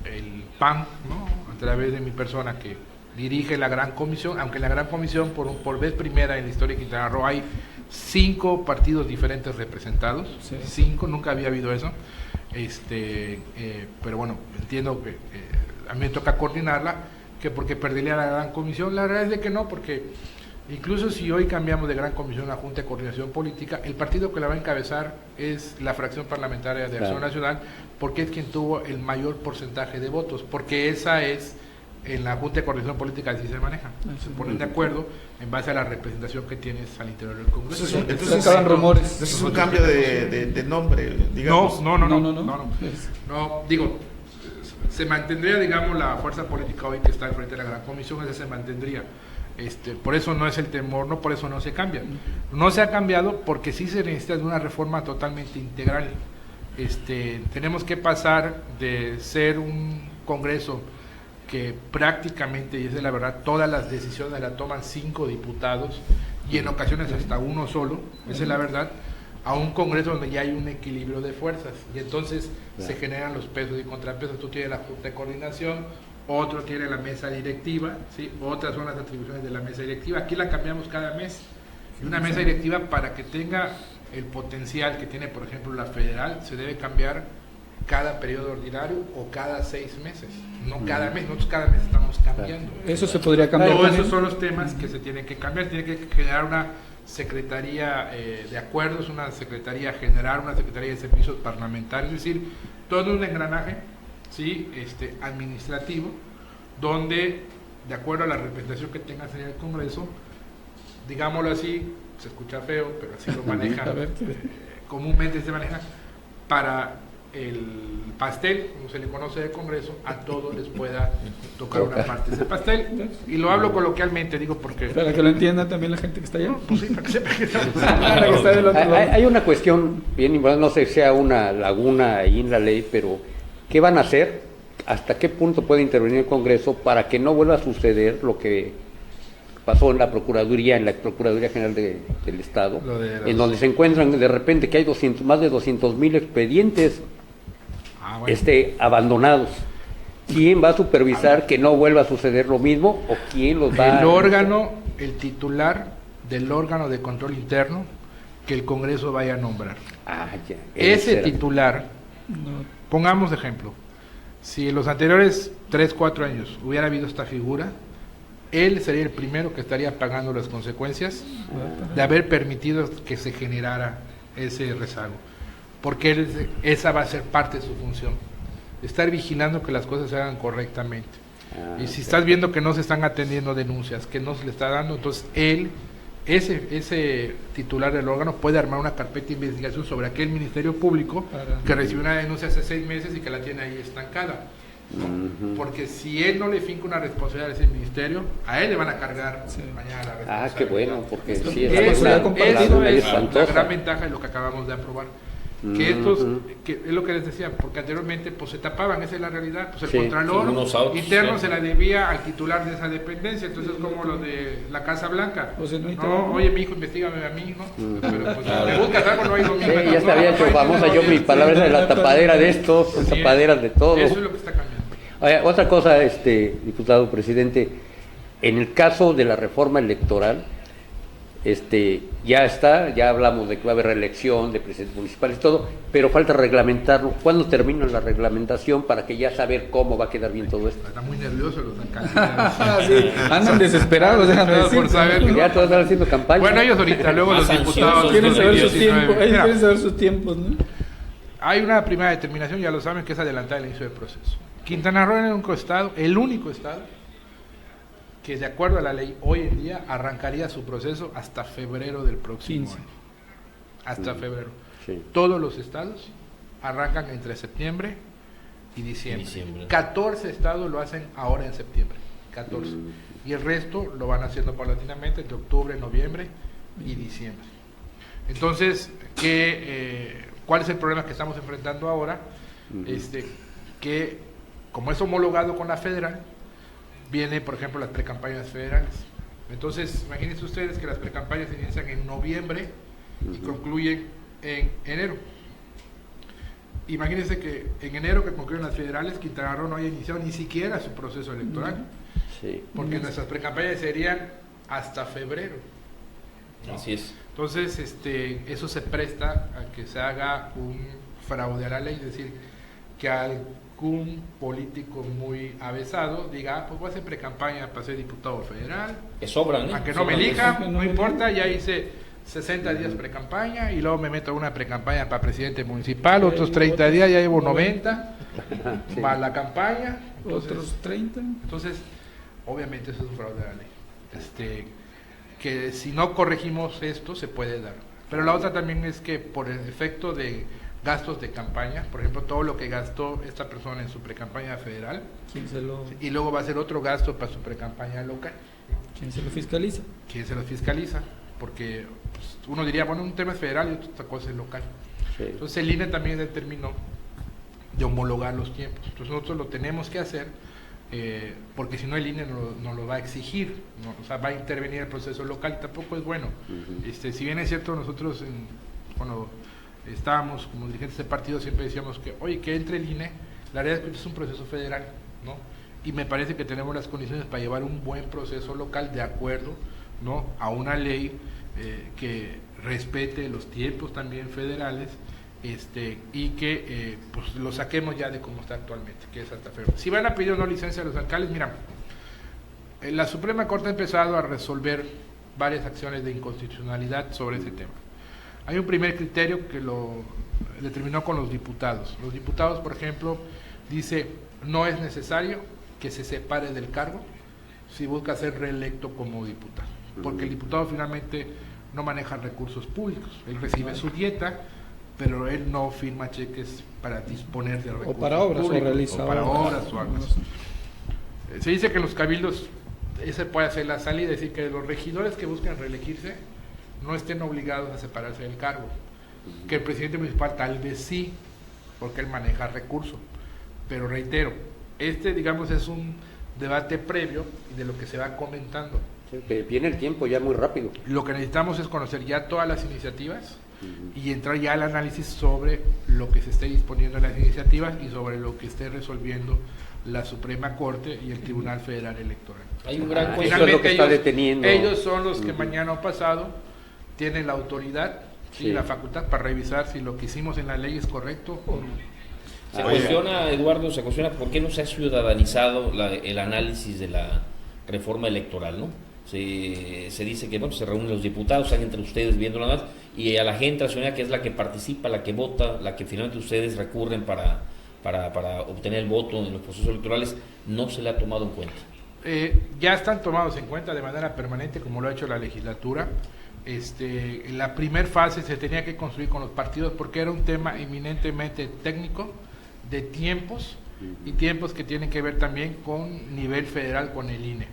el PAN, ¿no?, a través de mi persona que dirige la Gran Comisión, aunque en la Gran Comisión por vez primera en la historia de Quintana Roo hay 5 partidos diferentes representados, Sí. 5, nunca había habido eso, pero bueno, entiendo que a mí me toca coordinarla, que porque perdería la Gran Comisión. La verdad es de que no, porque incluso si hoy cambiamos de Gran Comisión a Junta de Coordinación Política, el partido que la va a encabezar es la fracción parlamentaria de Acción Nacional, porque es quien tuvo el mayor porcentaje de votos, porque esa es, en la Junta de Coordinación Política así se maneja, se ponen de acuerdo en base a la representación que tienes al interior del Congreso. Entonces acaban rumores. Entonces es un cambio de nombre, digamos. No, digo, se mantendría, digamos, la fuerza política hoy que está al frente de la Gran Comisión, esa se mantendría. Por eso no es el temor, no por eso no se cambia. No se ha cambiado porque sí se necesita de una reforma totalmente integral. Tenemos que pasar de ser un Congreso que prácticamente, y esa es la verdad, todas las decisiones las toman 5 diputados y en ocasiones hasta uno solo, esa es la verdad, a un Congreso donde ya hay un equilibrio de fuerzas y entonces se generan los pesos y contrapesos. Tú tienes la Junta de Coordinación, otro tiene la mesa directiva, ¿sí?, otras son las atribuciones de la mesa directiva. Aquí la cambiamos cada mes, y una mesa directiva, para que tenga el potencial que tiene, por ejemplo, la federal, se debe cambiar cada periodo ordinario o cada 6 meses, no cada mes. Nosotros cada mes estamos cambiando. Eso se podría cambiar. Todos esos son los temas que se tienen que cambiar. Tiene que generar una secretaría de acuerdos, una secretaría general, una secretaría de servicios parlamentarios, es decir, todo un engranaje, ¿sí?, administrativo, donde, de acuerdo a la representación que tengas en el Congreso, digámoslo así, se escucha feo, pero así lo manejan, comúnmente se maneja, para el pastel, como se le conoce del Congreso, a todos les pueda tocar una parte de ese pastel. Y lo hablo coloquialmente, digo, porque... Para que lo entienda también la gente que está allá. Pues sí, para que sepa que estamos... Hay una cuestión bien importante, no sé si sea una laguna ahí en la ley, pero ¿qué van a hacer? ¿Hasta qué punto puede intervenir el Congreso para que no vuelva a suceder lo que pasó en la Procuraduría General del Estado, en donde se encuentran de repente que hay más de 200,000 expedientes abandonados? ¿Quién va a supervisar que no vuelva a suceder lo mismo o quién los va el titular del órgano de control interno que el Congreso vaya a nombrar? Ese titular, pongamos de ejemplo, si en los anteriores 3-4 años hubiera habido esta figura, él sería el primero que estaría pagando las consecuencias de haber permitido que se generara ese rezago, porque esa va a ser parte de su función, estar vigilando que las cosas se hagan correctamente. Y si estás viendo que no se están atendiendo denuncias, que no se le está dando, entonces ese titular del órgano puede armar una carpeta de investigación sobre aquel Ministerio Público que recibió una denuncia hace 6 meses y que la tiene ahí estancada. Porque si él no le finca una responsabilidad a ese ministerio, a él le van a cargar mañana la responsabilidad. Qué bueno, porque sí, eso es la gran ventaja de lo que acabamos de aprobar. Que es lo que les decía, porque anteriormente pues se tapaban, esa es la realidad, pues el contralor interno se la debía al titular de esa dependencia, entonces como lo de la Casa Blanca, oye mi hijo, investígame a mí, ¿no? Pero pues me buscas algo, no hay domingo. Ya se había hecho famosa mi palabra de la tapadera de estos, tapaderas de todo. Eso es lo que está cambiando. Otra cosa, diputado presidente, en el caso de la reforma electoral, ya hablamos de que va a haber reelección de presidentes municipales y todo, pero falta reglamentarlo. ¿Cuándo termina la reglamentación para que ya saber cómo va a quedar bien todo esto? Están muy nerviosos los alcaldes. Sí, andan desesperados, déjame decir. Por saber que ya todos están haciendo campaña. Bueno, ellos ahorita, luego los diputados quieren saber sus tiempos, quieren saber sus tiempos, ¿no? Hay una primera determinación, ya lo saben, que es adelantar el inicio del proceso. Quintana Roo es el único estado que de acuerdo a la ley hoy en día arrancaría su proceso hasta febrero del próximo 15. año. Hasta febrero. Sí. Todos los estados arrancan entre septiembre y diciembre. 14 estados lo hacen ahora en septiembre. 14. Y el resto lo van haciendo paulatinamente entre octubre, noviembre y diciembre. Entonces, ¿cuál es el problema que estamos enfrentando ahora? Que como es homologado con la federal, vienen, por ejemplo, las precampañas federales. Entonces, imagínense ustedes que las precampañas se inician en noviembre y concluyen en enero. Imagínense que en enero, que concluyen las federales, Quintana Roo no haya iniciado ni siquiera su proceso electoral. Sí. Porque nuestras precampañas serían hasta febrero. ¿no? Así es. Entonces, eso se presta a que se haga un fraude a la ley, es decir, que algún político muy avesado diga, pues voy a hacer precampaña para ser diputado federal, Que sobran, ¿eh? a que no me Sobran. elijan, no importa, ya hice 60 días precampaña y luego me meto a una precampaña para presidente municipal, otros 30 días, ya llevo 90, Sí. va la campaña, entonces, Otros 30. entonces, obviamente eso es un fraude a la ley. Que si no corregimos esto, se puede dar. Pero la otra también es que por el efecto de gastos de campaña, por ejemplo, todo lo que gastó esta persona en su precampaña federal, ¿Quién se lo y luego va a hacer otro gasto para su precampaña local, fiscaliza? ¿quién se lo fiscaliza? Porque pues, uno diría, bueno, un tema es federal y otra cosa es local. Sí. Entonces el INE también determinó de homologar los tiempos. Entonces nosotros lo tenemos que hacer porque si no el INE no lo va a exigir, ¿no? O sea, va a intervenir el proceso local y tampoco es bueno. Si bien es cierto, nosotros cuando estábamos como dirigentes de partido siempre decíamos que, oye, que entre el INE, la realidad es que esto es un proceso federal, ¿no? Y me parece que tenemos las condiciones para llevar un buen proceso local de acuerdo, ¿no?, a una ley que respete los tiempos también federales y que pues lo saquemos ya de cómo está actualmente, que es hasta febrero. Si van a pedir una licencia a los alcaldes, mira, la Suprema Corte ha empezado a resolver varias acciones de inconstitucionalidad sobre ese tema. Hay un primer criterio que lo determinó con los diputados. Los diputados, por ejemplo, dice, no es necesario que se separe del cargo si busca ser reelecto como diputado, porque el diputado finalmente no maneja recursos públicos, él recibe su dieta, pero él no firma cheques para disponer de recursos O para obras, públicos, o realiza o para obras. obras o algo así. Se dice que en los cabildos ese puede hacer la salida, es decir, que los regidores que buscan reelegirse no estén obligados a separarse del cargo, que el presidente municipal tal vez sí, porque él maneja recursos, pero reitero, digamos es un debate previo de lo que se va comentando. Sí, que viene el tiempo ya muy rápido. Lo que necesitamos es conocer ya todas las iniciativas y entrar ya al análisis sobre lo que se esté disponiendo en las iniciativas y sobre lo que esté resolviendo la Suprema Corte y el Tribunal Federal Electoral. Hay un gran Eso es lo que está deteniendo. Ellos son los que mañana o pasado tienen la autoridad y Sí. la facultad para revisar si lo que hicimos en la ley es correcto o no. Se cuestiona, Eduardo, por qué no se ha ciudadanizado el análisis de la reforma electoral, ¿no? Se dice que bueno, se reúnen los diputados, están entre ustedes viendo nada más, y a la gente nacional, que es la que participa, la que vota, la que finalmente ustedes recurren para obtener el voto en los procesos electorales, no se le ha tomado en cuenta. Ya están tomados en cuenta de manera permanente, como lo ha hecho la legislatura. La primer fase se tenía que construir con los partidos porque era un tema eminentemente técnico, de tiempos, y tiempos que tienen que ver también con nivel federal, con el INE.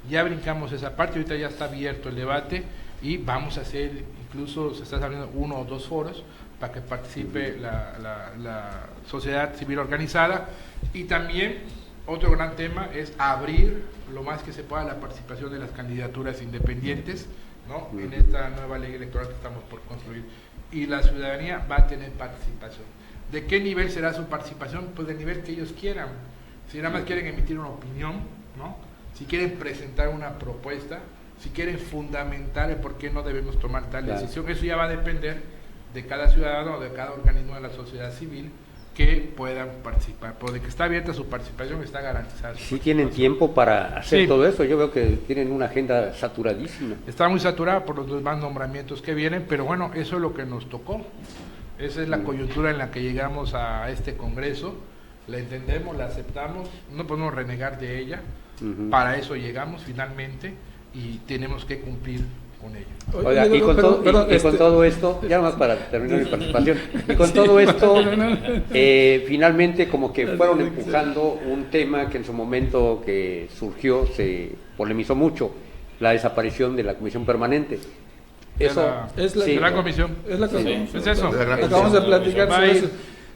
Ya brincamos esa parte, ahorita ya está abierto el debate y vamos a hacer, incluso se está abriendo 1 o 2 foros para que participe la sociedad civil organizada, y también otro gran tema es abrir lo más que se pueda la participación de las candidaturas independientes, ¿no?, en esta nueva ley electoral que estamos por construir, y la ciudadanía va a tener participación. ¿De qué nivel será su participación? Pues del nivel que ellos quieran. Si nada más quieren emitir una opinión, ¿no?, si quieren presentar una propuesta, si quieren fundamentar el por qué no debemos tomar tal decisión, eso ya va a depender de cada ciudadano o de cada organismo de la sociedad civil que puedan participar. Pero de que está abierta su participación, está garantizada. Sí tienen tiempo para hacer Sí. todo eso. Yo veo que tienen una agenda saturadísima. Está muy saturada por los demás nombramientos que vienen, pero bueno, eso es lo que nos tocó. Esa es la coyuntura en la que llegamos a este Congreso, la entendemos, la aceptamos, no podemos renegar de ella, para eso llegamos finalmente y tenemos que cumplir con ella. Oiga, y con todo esto, ya más para terminar mi participación, y con todo esto, finalmente como que fueron empujando un tema que en su momento que surgió se polemizó mucho, la desaparición de la comisión permanente. Eso es la gran comisión. Es la comisión. Es eso. Acabamos de platicar sobre eso.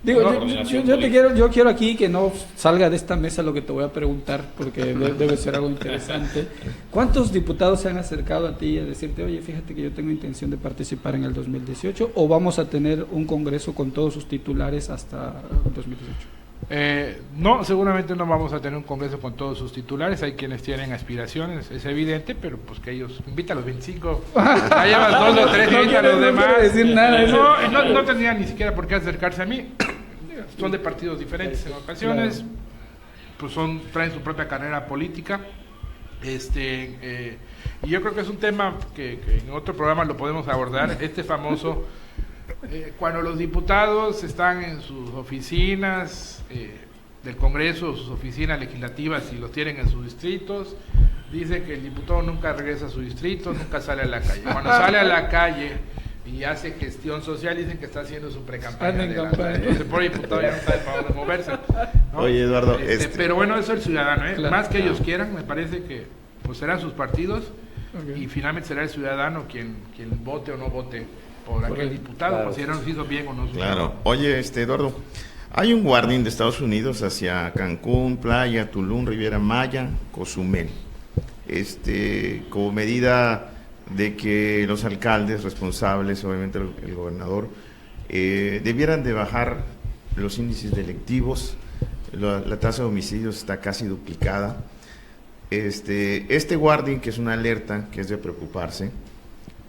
Digo, yo quiero aquí que no salga de esta mesa lo que te voy a preguntar, porque debe ser algo interesante. ¿Cuántos diputados se han acercado a ti a decirte, oye, fíjate que yo tengo intención de participar en el 2018, o vamos a tener un congreso con todos sus titulares hasta el 2018? No, seguramente no vamos a tener un congreso con todos sus titulares. Hay quienes tienen aspiraciones, es evidente, pero pues que ellos invita a los 25, ya llevas 2 o 3, invita a los demás. No decir nada. No tendría ni siquiera por qué acercarse a mí. Son de partidos diferentes en ocasiones, pues traen su propia carrera política. Y yo creo que es un tema que en otro programa lo podemos abordar, famoso. Cuando los diputados están en sus oficinas del Congreso, sus oficinas legislativas, y los tienen en sus distritos, dicen que el diputado nunca regresa a su distrito, nunca sale a la calle. Cuando sale a la calle y hace gestión social, dicen que está haciendo su pre-campaña. Entonces, por diputado ya no sabe para dónde moverse, ¿no? Oye, Eduardo, pero bueno, eso es el ciudadano, Claro. Más que ellos quieran, me parece que pues serán sus partidos, y finalmente será el ciudadano quien vote o no vote por aquel diputado, claro. Considera nos hizo bien o no. Claro. Oye, Eduardo, hay un guardián de Estados Unidos hacia Cancún, Playa, Tulum, Riviera Maya, Cozumel. Como medida de que los alcaldes responsables, obviamente el gobernador, debieran de bajar los índices delictivos. La tasa de homicidios está casi duplicada. Este guardián, que es una alerta, que es de preocuparse,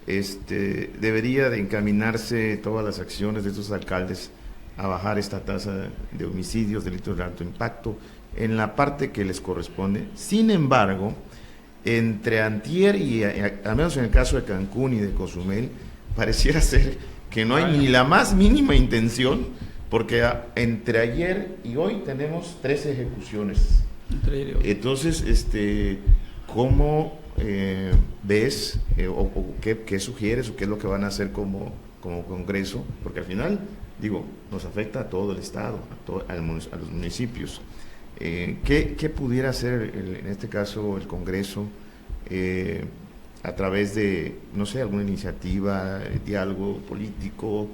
debería de encaminarse todas las acciones de estos alcaldes a bajar esta tasa de homicidios, delitos de alto impacto, en la parte que les corresponde. Sin embargo, entre antier y, al menos en el caso de Cancún y de Cozumel, pareciera ser que no hay ni la más mínima intención, porque entre ayer y hoy tenemos 13 ejecuciones. Entonces, ¿cómo ves o qué sugieres o qué es lo que van a hacer como Congreso? Porque al final, nos afecta a todo el Estado, a los municipios. ¿Qué pudiera hacer en este caso el Congreso a través de, no sé, alguna iniciativa, diálogo político,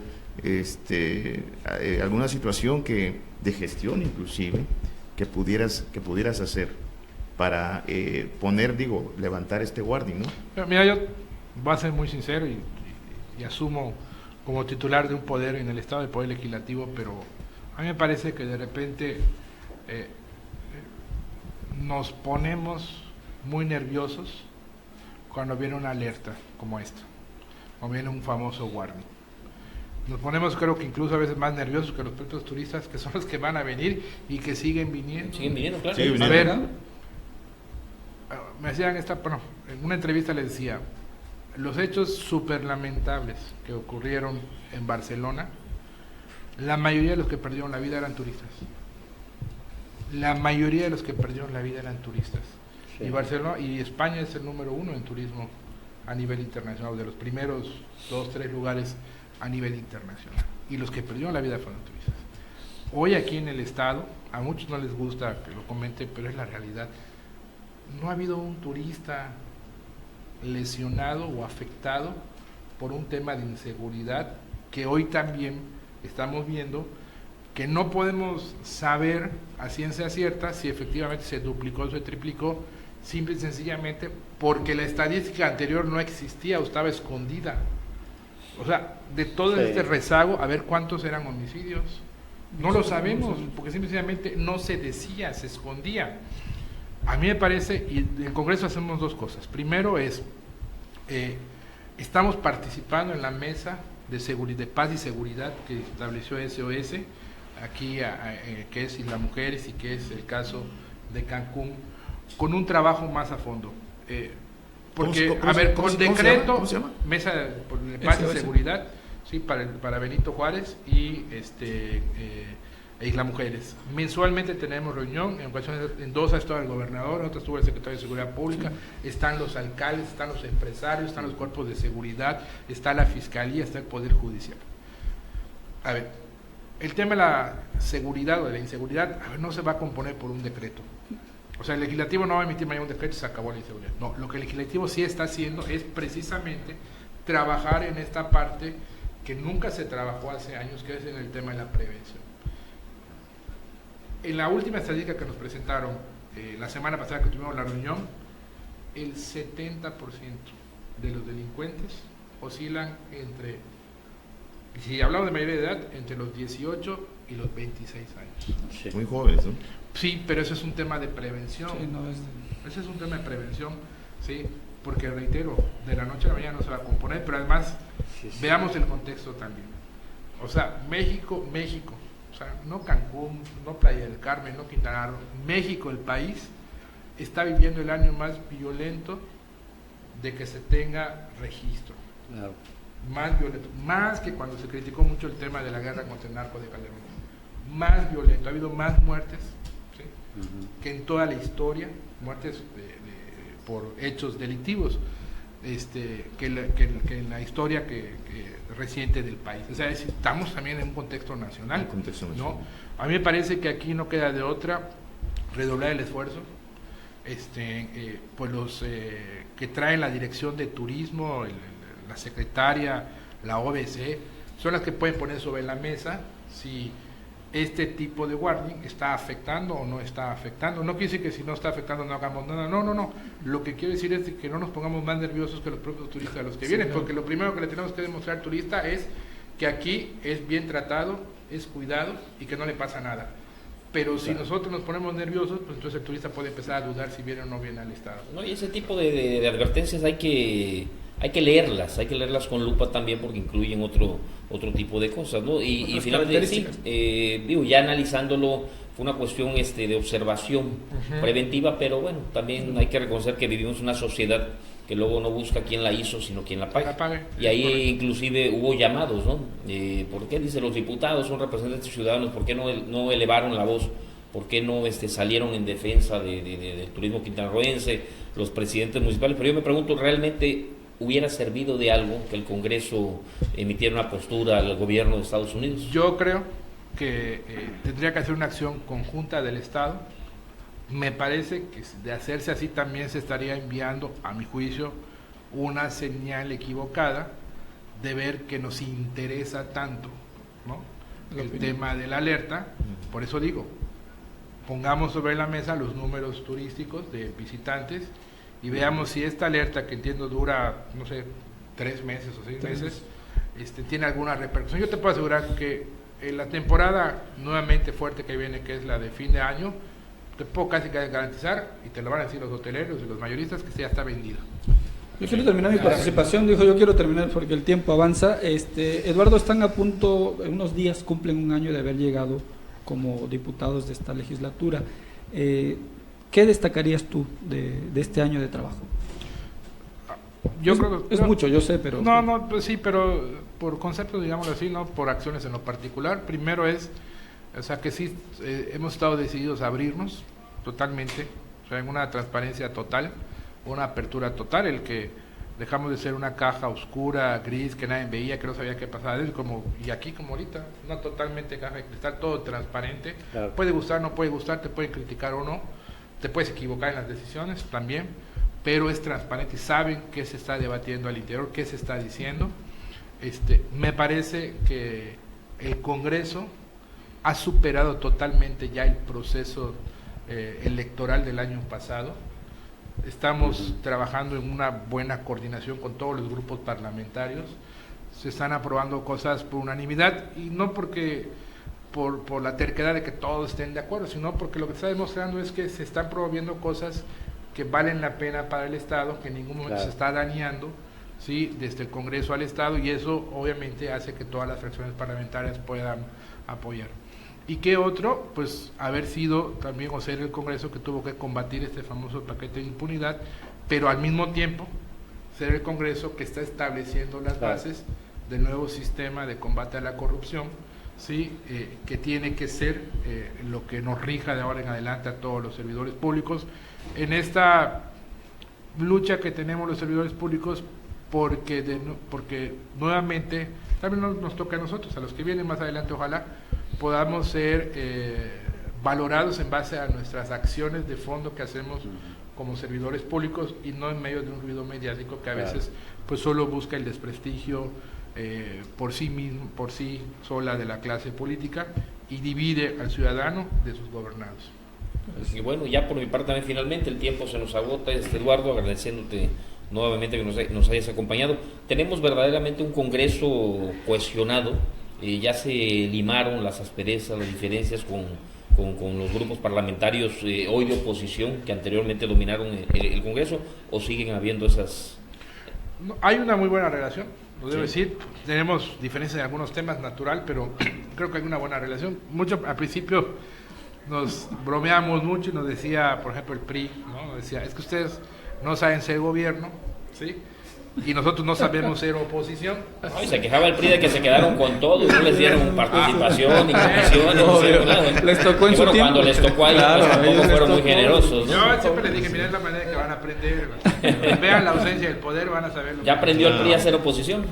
alguna situación de gestión inclusive que pudieras hacer para levantar este guardia, ¿no? Mira, yo voy a ser muy sincero y asumo como titular de un poder en el Estado, de poder legislativo, pero a mí me parece que de repente nos ponemos muy nerviosos cuando viene una alerta como esta, o viene un famoso warning. Nos ponemos, creo que incluso a veces más nerviosos que los propios turistas, que son los que van a venir y que siguen viniendo. Siguen viniendo, claro. Sí, A ver, me hacían en una entrevista les decía, los hechos súper lamentables que ocurrieron en Barcelona, la mayoría de los que perdieron la vida eran turistas. La mayoría de los que perdieron la vida eran turistas. Sí. Y Barcelona y España es el número 1 en turismo a nivel internacional, de los primeros 2-3 lugares a nivel internacional. Y los que perdieron la vida fueron turistas. Hoy aquí en el Estado, a muchos no les gusta que lo comente, pero es la realidad. No ha habido un turista lesionado o afectado por un tema de inseguridad que hoy también estamos viendo, que no podemos saber a ciencia cierta si efectivamente se duplicó o se triplicó, simple y sencillamente porque la estadística anterior no existía o estaba escondida. O sea, de todo este rezago, a ver cuántos eran homicidios. No lo sabemos, porque simple y sencillamente no se decía, se escondía. A mí me parece, y en el Congreso hacemos dos cosas. Primero es, estamos participando en la mesa de paz y seguridad que estableció SOS, aquí que es Isla Mujeres y que es el caso de Cancún, con un trabajo más a fondo. Porque, con decreto, ¿cómo se llama? Mesa de Paz y Seguridad, sí, para Benito Juárez, y e Isla Mujeres. Mensualmente tenemos reunión, en ocasiones en 2 ha estado el gobernador, en otras estuvo el secretario de Seguridad Pública, están los alcaldes, están los empresarios, están los cuerpos de seguridad, está la Fiscalía, está el Poder Judicial. A ver, el tema de la seguridad o de la inseguridad, a ver, no se va a componer por un decreto. O sea, el legislativo no va a emitir mañana un decreto y se acabó la inseguridad. No, lo que el legislativo sí está haciendo es precisamente trabajar en esta parte que nunca se trabajó hace años, que es en el tema de la prevención. En la última estadística que nos presentaron la semana pasada que tuvimos la reunión, el 70% de los delincuentes oscilan entre, si hablamos de mayoría de edad, entre los 18 y los 26 años. Sí. Muy jóvenes, ¿no? Sí, pero eso es un tema de prevención. Sí, no es... Ese es un tema de prevención, sí, porque reitero, de la noche a la mañana no se va a componer, pero además veamos el contexto también. O sea, México, o sea, no Cancún, no Playa del Carmen, no Quintana Roo, México, el país, está viviendo el año más violento de que se tenga registro. Claro. Más violento, más que cuando se criticó mucho el tema de la guerra contra el narco de Calderón. Más violento, ha habido más muertes, ¿sí? Que en toda la historia, muertes por hechos delictivos, que en la historia reciente del país. O sea, estamos también en un contexto nacional, ¿no? A mí me parece que aquí no queda de otra redoblar el esfuerzo, pues los que traen la dirección de turismo, la secretaria, la OBC, son las que pueden poner sobre la mesa si este tipo de warning está afectando o no está afectando. No quiere decir que si no está afectando no hagamos nada, no. Lo que quiero decir es que no nos pongamos más nerviosos que los propios turistas a los que vienen, porque lo primero que le tenemos que demostrar al turista es que aquí es bien tratado, es cuidado y que no le pasa nada. Pero si nosotros nos ponemos nerviosos, pues entonces el turista puede empezar a dudar si viene o no viene al estado. No, y ese tipo de advertencias hay que leerlas con lupa también, porque incluyen otro tipo de cosas, ¿no? Y finalmente, sí, ya analizándolo, fue una cuestión de observación preventiva, pero bueno, también hay que reconocer que vivimos en una sociedad que luego no busca quién la hizo, sino quién la pague. Y ahí inclusive hubo llamados, ¿no? ¿Por qué? Dice, los diputados son representantes ciudadanos, ¿por qué no elevaron la voz? ¿Por qué no salieron en defensa del turismo quintanarroense, los presidentes municipales? Pero yo me pregunto, ¿realmente hubiera servido de algo que el Congreso emitiera una postura al gobierno de Estados Unidos? Yo creo que tendría que hacer una acción conjunta del Estado. Me parece que de hacerse así también se estaría enviando, a mi juicio, una señal equivocada de ver que nos interesa tanto, ¿no?, el tema de la alerta. Por eso digo, pongamos sobre la mesa los números turísticos de visitantes y veamos si esta alerta, que entiendo dura, no sé, 3 meses o 6 meses, tiene alguna repercusión. Yo te puedo asegurar que en la temporada nuevamente fuerte que viene, que es la de fin de año, te puedo casi garantizar, y te lo van a decir los hoteleros y los mayoristas, que ya está vendido. Yo quiero terminar mi participación, yo quiero terminar porque el tiempo avanza. Eduardo, están a punto, en unos días cumplen 1 año de haber llegado como diputados de esta legislatura. ¿Qué destacarías tú de este año de trabajo? Yo creo que, es mucho, yo sé, pero... No, pues sí, pero por concepto, digámoslo así, no por acciones en lo particular. Primero es, o sea, que sí hemos estado decididos a abrirnos totalmente, o sea, en una transparencia total, una apertura total, el que dejamos de ser una caja oscura, gris, que nadie veía, que no sabía qué pasaba, y aquí como ahorita, una totalmente caja de cristal, todo transparente. Claro. Puede gustar, no puede gustar, te pueden criticar o no, te puedes equivocar en las decisiones también, pero es transparente y saben qué se está debatiendo al interior, qué se está diciendo. Me parece que el Congreso ha superado totalmente ya el proceso electoral del año pasado. Estamos trabajando en una buena coordinación con todos los grupos parlamentarios. Se están aprobando cosas por unanimidad, y no porque por la terquedad de que todos estén de acuerdo, sino porque lo que está demostrando es que se están promoviendo cosas que valen la pena para el Estado, que en ningún momento se está dañando, ¿sí?, desde el Congreso al Estado, y eso obviamente hace que todas las fracciones parlamentarias puedan apoyar. ¿Y qué otro? Pues haber sido también, o ser el Congreso que tuvo que combatir este famoso paquete de impunidad, pero al mismo tiempo ser el Congreso que está estableciendo las bases del nuevo sistema de combate a la corrupción, ¿sí? Que tiene que ser lo que nos rija de ahora en adelante a todos los servidores públicos en esta lucha que tenemos los servidores públicos, porque nuevamente también nos toca a nosotros, a los que vienen más adelante, ojalá podamos ser valorados en base a nuestras acciones de fondo que hacemos como servidores públicos y no en medio de un ruido mediático que a veces pues solo busca el desprestigio por sí mismo, por sí sola de la clase política y divide al ciudadano de sus gobernados. Y bueno, ya por mi parte también finalmente el tiempo se nos agota, Eduardo, agradeciéndote nuevamente que nos hayas acompañado. Tenemos verdaderamente un Congreso cohesionado, ya se limaron las asperezas, las diferencias con los grupos parlamentarios hoy de oposición que anteriormente dominaron el Congreso, o siguen habiendo esas... No, hay una muy buena relación, lo debo decir. Tenemos diferencias en algunos temas, natural, pero creo que hay una buena relación. Al principio nos bromeamos mucho y nos decía, por ejemplo, el PRI, ¿no? Nos decía, es que ustedes no saben ser gobierno, ¿sí? Y nosotros no sabemos ser oposición. No, y se quejaba el PRI de que se quedaron con todo y no les dieron participación ni comisiones, no hicieron nada. Les tocó en su tiempo. Cuando les tocó a ellos, Claro, pues, tampoco fueron muy generosos, ¿no? Yo siempre les dije, miren, es la manera que van a aprender. Vean la ausencia del poder, van a saber. ¿Ya aprendió el PRI a hacer oposición?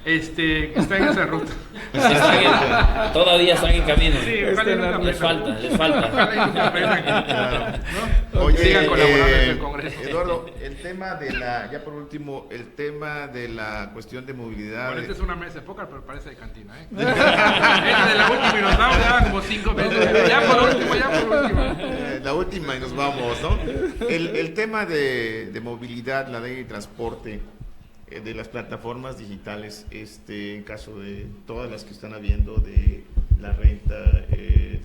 Está en esa ruta. Todavía están en camino. Sí, les falta. ¿No? Oye, sigan colaborando en el Congreso. Eduardo, el tema de ya por último, el tema de la cuestión de movilidad. Bueno, esta es una mesa de póker, pero parece de cantina, ¿eh? Esta de la última y nos vamos, ya como 5 veces. Ya por último. La última y nos vamos, ¿no? El tema de movilidad, la ley de transporte, de las plataformas digitales, en caso de todas las que están habiendo, de la renta,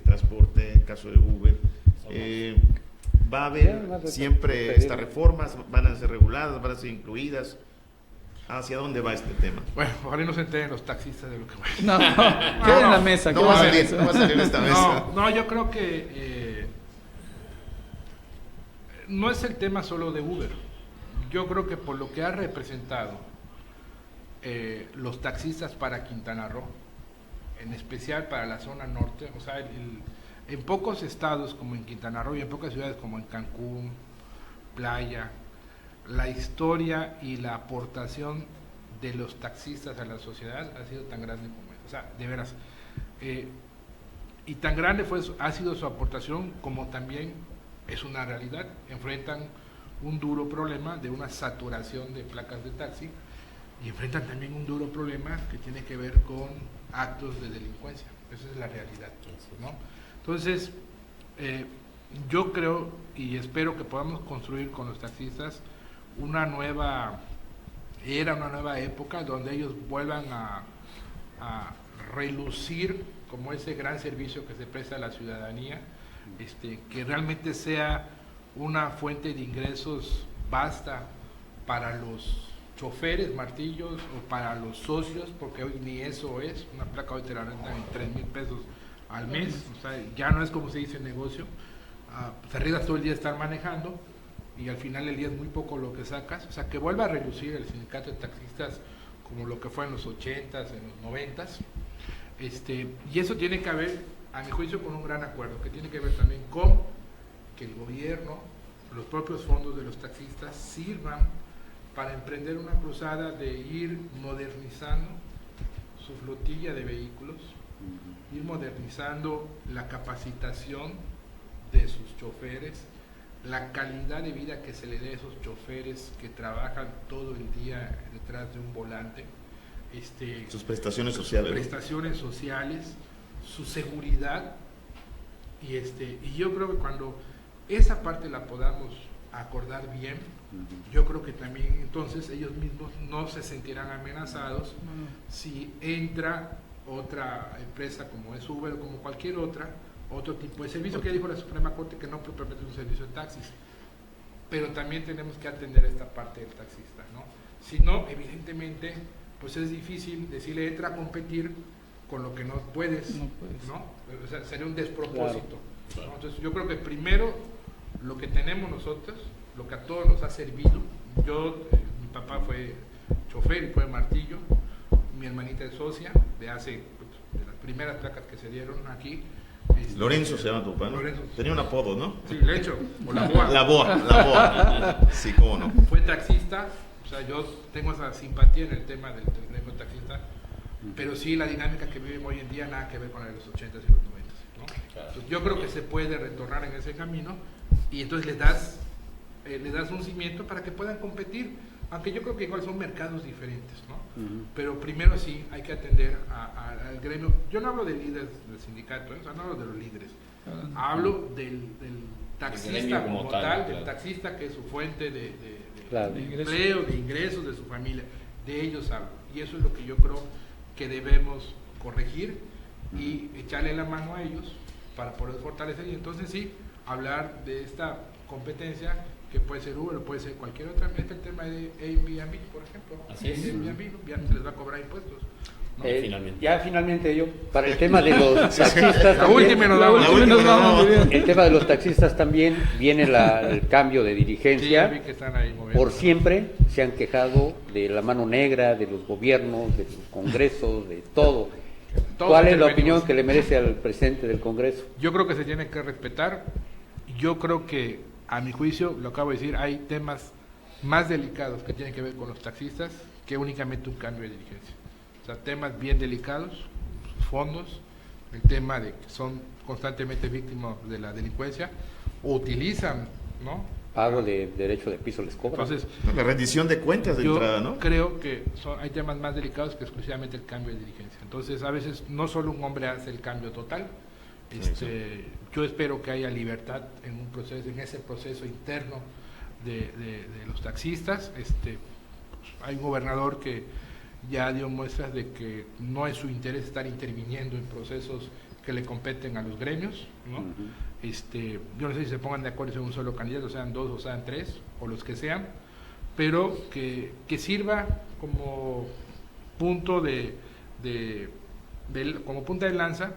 transporte, en caso de Uber, va a haber siempre estas reformas, van a ser reguladas, van a ser incluidas. ¿Hacia dónde va este tema? Bueno, ojalá no se enteren los taxistas de lo que va. No, queda en la mesa. No va a salir en esta mesa. No, yo creo que no es el tema solo de Uber. Yo creo que por lo que ha representado los taxistas para Quintana Roo, en especial para la zona norte, o sea, en pocos estados como en Quintana Roo y en pocas ciudades como en Cancún, Playa, la historia y la aportación de los taxistas a la sociedad ha sido tan grande como esta. O sea, de veras. Y tan grande ha sido su aportación como también es una realidad. Enfrentan un duro problema de una saturación de placas de taxi y enfrentan también un duro problema que tiene que ver con actos de delincuencia. Esa es la realidad, ¿no? Entonces, yo creo y espero que podamos construir con los taxistas una nueva era, una nueva época donde ellos vuelvan a relucir como ese gran servicio que se presta a la ciudadanía, que realmente sea una fuente de ingresos basta para los choferes, martillos, o para los socios, porque hoy ni eso es. Una placa hoy te la rentan en 3,000 pesos al mes, o sea, ya no es como se dice en negocio. Te arriesgas todo el día a estar manejando y al final del día es muy poco lo que sacas. O sea, que vuelva a relucir el sindicato de taxistas como lo que fue en los 80s, en los 90s. Y eso tiene que haber, a mi juicio, con un gran acuerdo, que tiene que ver también con que el gobierno, los propios fondos de los taxistas sirvan para emprender una cruzada de ir modernizando su flotilla de vehículos, ir modernizando la capacitación de sus choferes, la calidad de vida que se le dé a esos choferes que trabajan todo el día detrás de un volante, sus prestaciones sociales. Prestaciones sociales, su seguridad, y yo creo que cuando esa parte la podamos acordar bien, yo creo que también entonces ellos mismos no se sentirán amenazados si entra otra empresa como es Uber o como cualquier otro tipo de servicio, que ya dijo la Suprema Corte que no propiamente es un servicio de taxis, pero también tenemos que atender esta parte del taxista, ¿no? Si no, evidentemente, pues es difícil decirle entra a competir con lo que no puedes, ¿no? O sea, sería un despropósito. Claro. ¿No? Entonces yo creo que primero lo que tenemos nosotros, lo que a todos nos ha servido, mi papá fue chofer y fue martillo, mi hermanita es socia de hace, de la primeras placas que se dieron aquí. Lorenzo se llama tu papá, ¿no? Lorenzo. Tenía un apodo, ¿no? Sí, Lecho, o la boa. La boa. Sí, cómo no. Fue taxista, o sea, yo tengo esa simpatía en el tema del gremio taxista, pero sí la dinámica que vivimos hoy en día nada que ver con la de los 80s y los 90s, ¿no? Entonces, yo creo que se puede retornar en ese camino y entonces les das un cimiento para que puedan competir, aunque yo creo que igual son mercados diferentes, ¿no? Pero primero sí hay que atender al gremio. Yo no hablo de líderes del sindicato, o sea, no hablo de los líderes, hablo del taxista como tal, del taxista que es su fuente de empleo, de ingresos de su familia, de ellos hablo, y eso es lo que yo creo que debemos corregir y echarle la mano a ellos para poder fortalecer, y entonces sí, hablar de esta competencia que puede ser Uber o puede ser cualquier otra. El tema de Airbnb, por ejemplo. Así es. Airbnb ya no se les va a cobrar impuestos, ¿no? Ya finalmente yo, para el tema de los taxistas la última nos vamos. El tema de los taxistas también viene el cambio de dirigencia. Sí, vi que están ahí moviendo. Por siempre se han quejado de la mano negra, de los gobiernos, de los congresos, de todo. ¿Cuál es la opinión que le merece al presidente del Congreso? Yo creo que se tiene que respetar. Yo creo que, a mi juicio, lo acabo de decir, hay temas más delicados que tienen que ver con los taxistas que únicamente un cambio de dirigencia. O sea, temas bien delicados, fondos, el tema de que son constantemente víctimas de la delincuencia, o utilizan, ¿no? Pago de derecho de piso les cobra. Entonces, La rendición de cuentas de yo entrada, ¿no? creo que hay temas más delicados que exclusivamente el cambio de dirigencia. Entonces, a veces no solo un hombre hace el cambio total. Yo espero que haya libertad en ese proceso interno de los taxistas. Hay un gobernador que ya dio muestras de que no es su interés estar interviniendo en procesos que le competen a los gremios, ¿no? Yo no sé si se pongan de acuerdo en un solo candidato, sean dos o sean tres, o los que sean, pero que sirva como punto como punta de lanza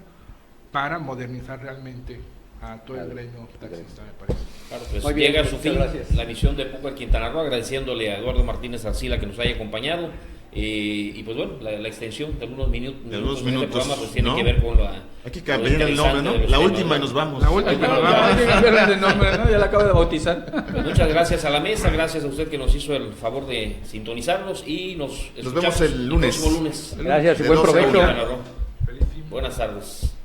para modernizar realmente a todo el gremio taxista, me parece. Claro, pues muy bien, llega a su fin gracias. la misión de Pucallpa Quintana Roo, agradeciéndole a Eduardo Martínez Arcila que nos haya acompañado. Y pues bueno, la extensión de algunos minutos De algunos en este minutos, programa pues tiene ¿no? que ver con la... Hay que cambiar el nombre, ¿no? La última y nos vamos. La última, nos vamos. de nombre, ¿no? Ya la acabo de bautizar. Pues muchas gracias a la mesa, gracias a usted que nos hizo el favor de sintonizarnos y nos vemos el lunes. próximo lunes. Gracias y De buen 12 a provecho. 1. Quintana Roo. Buenas tardes.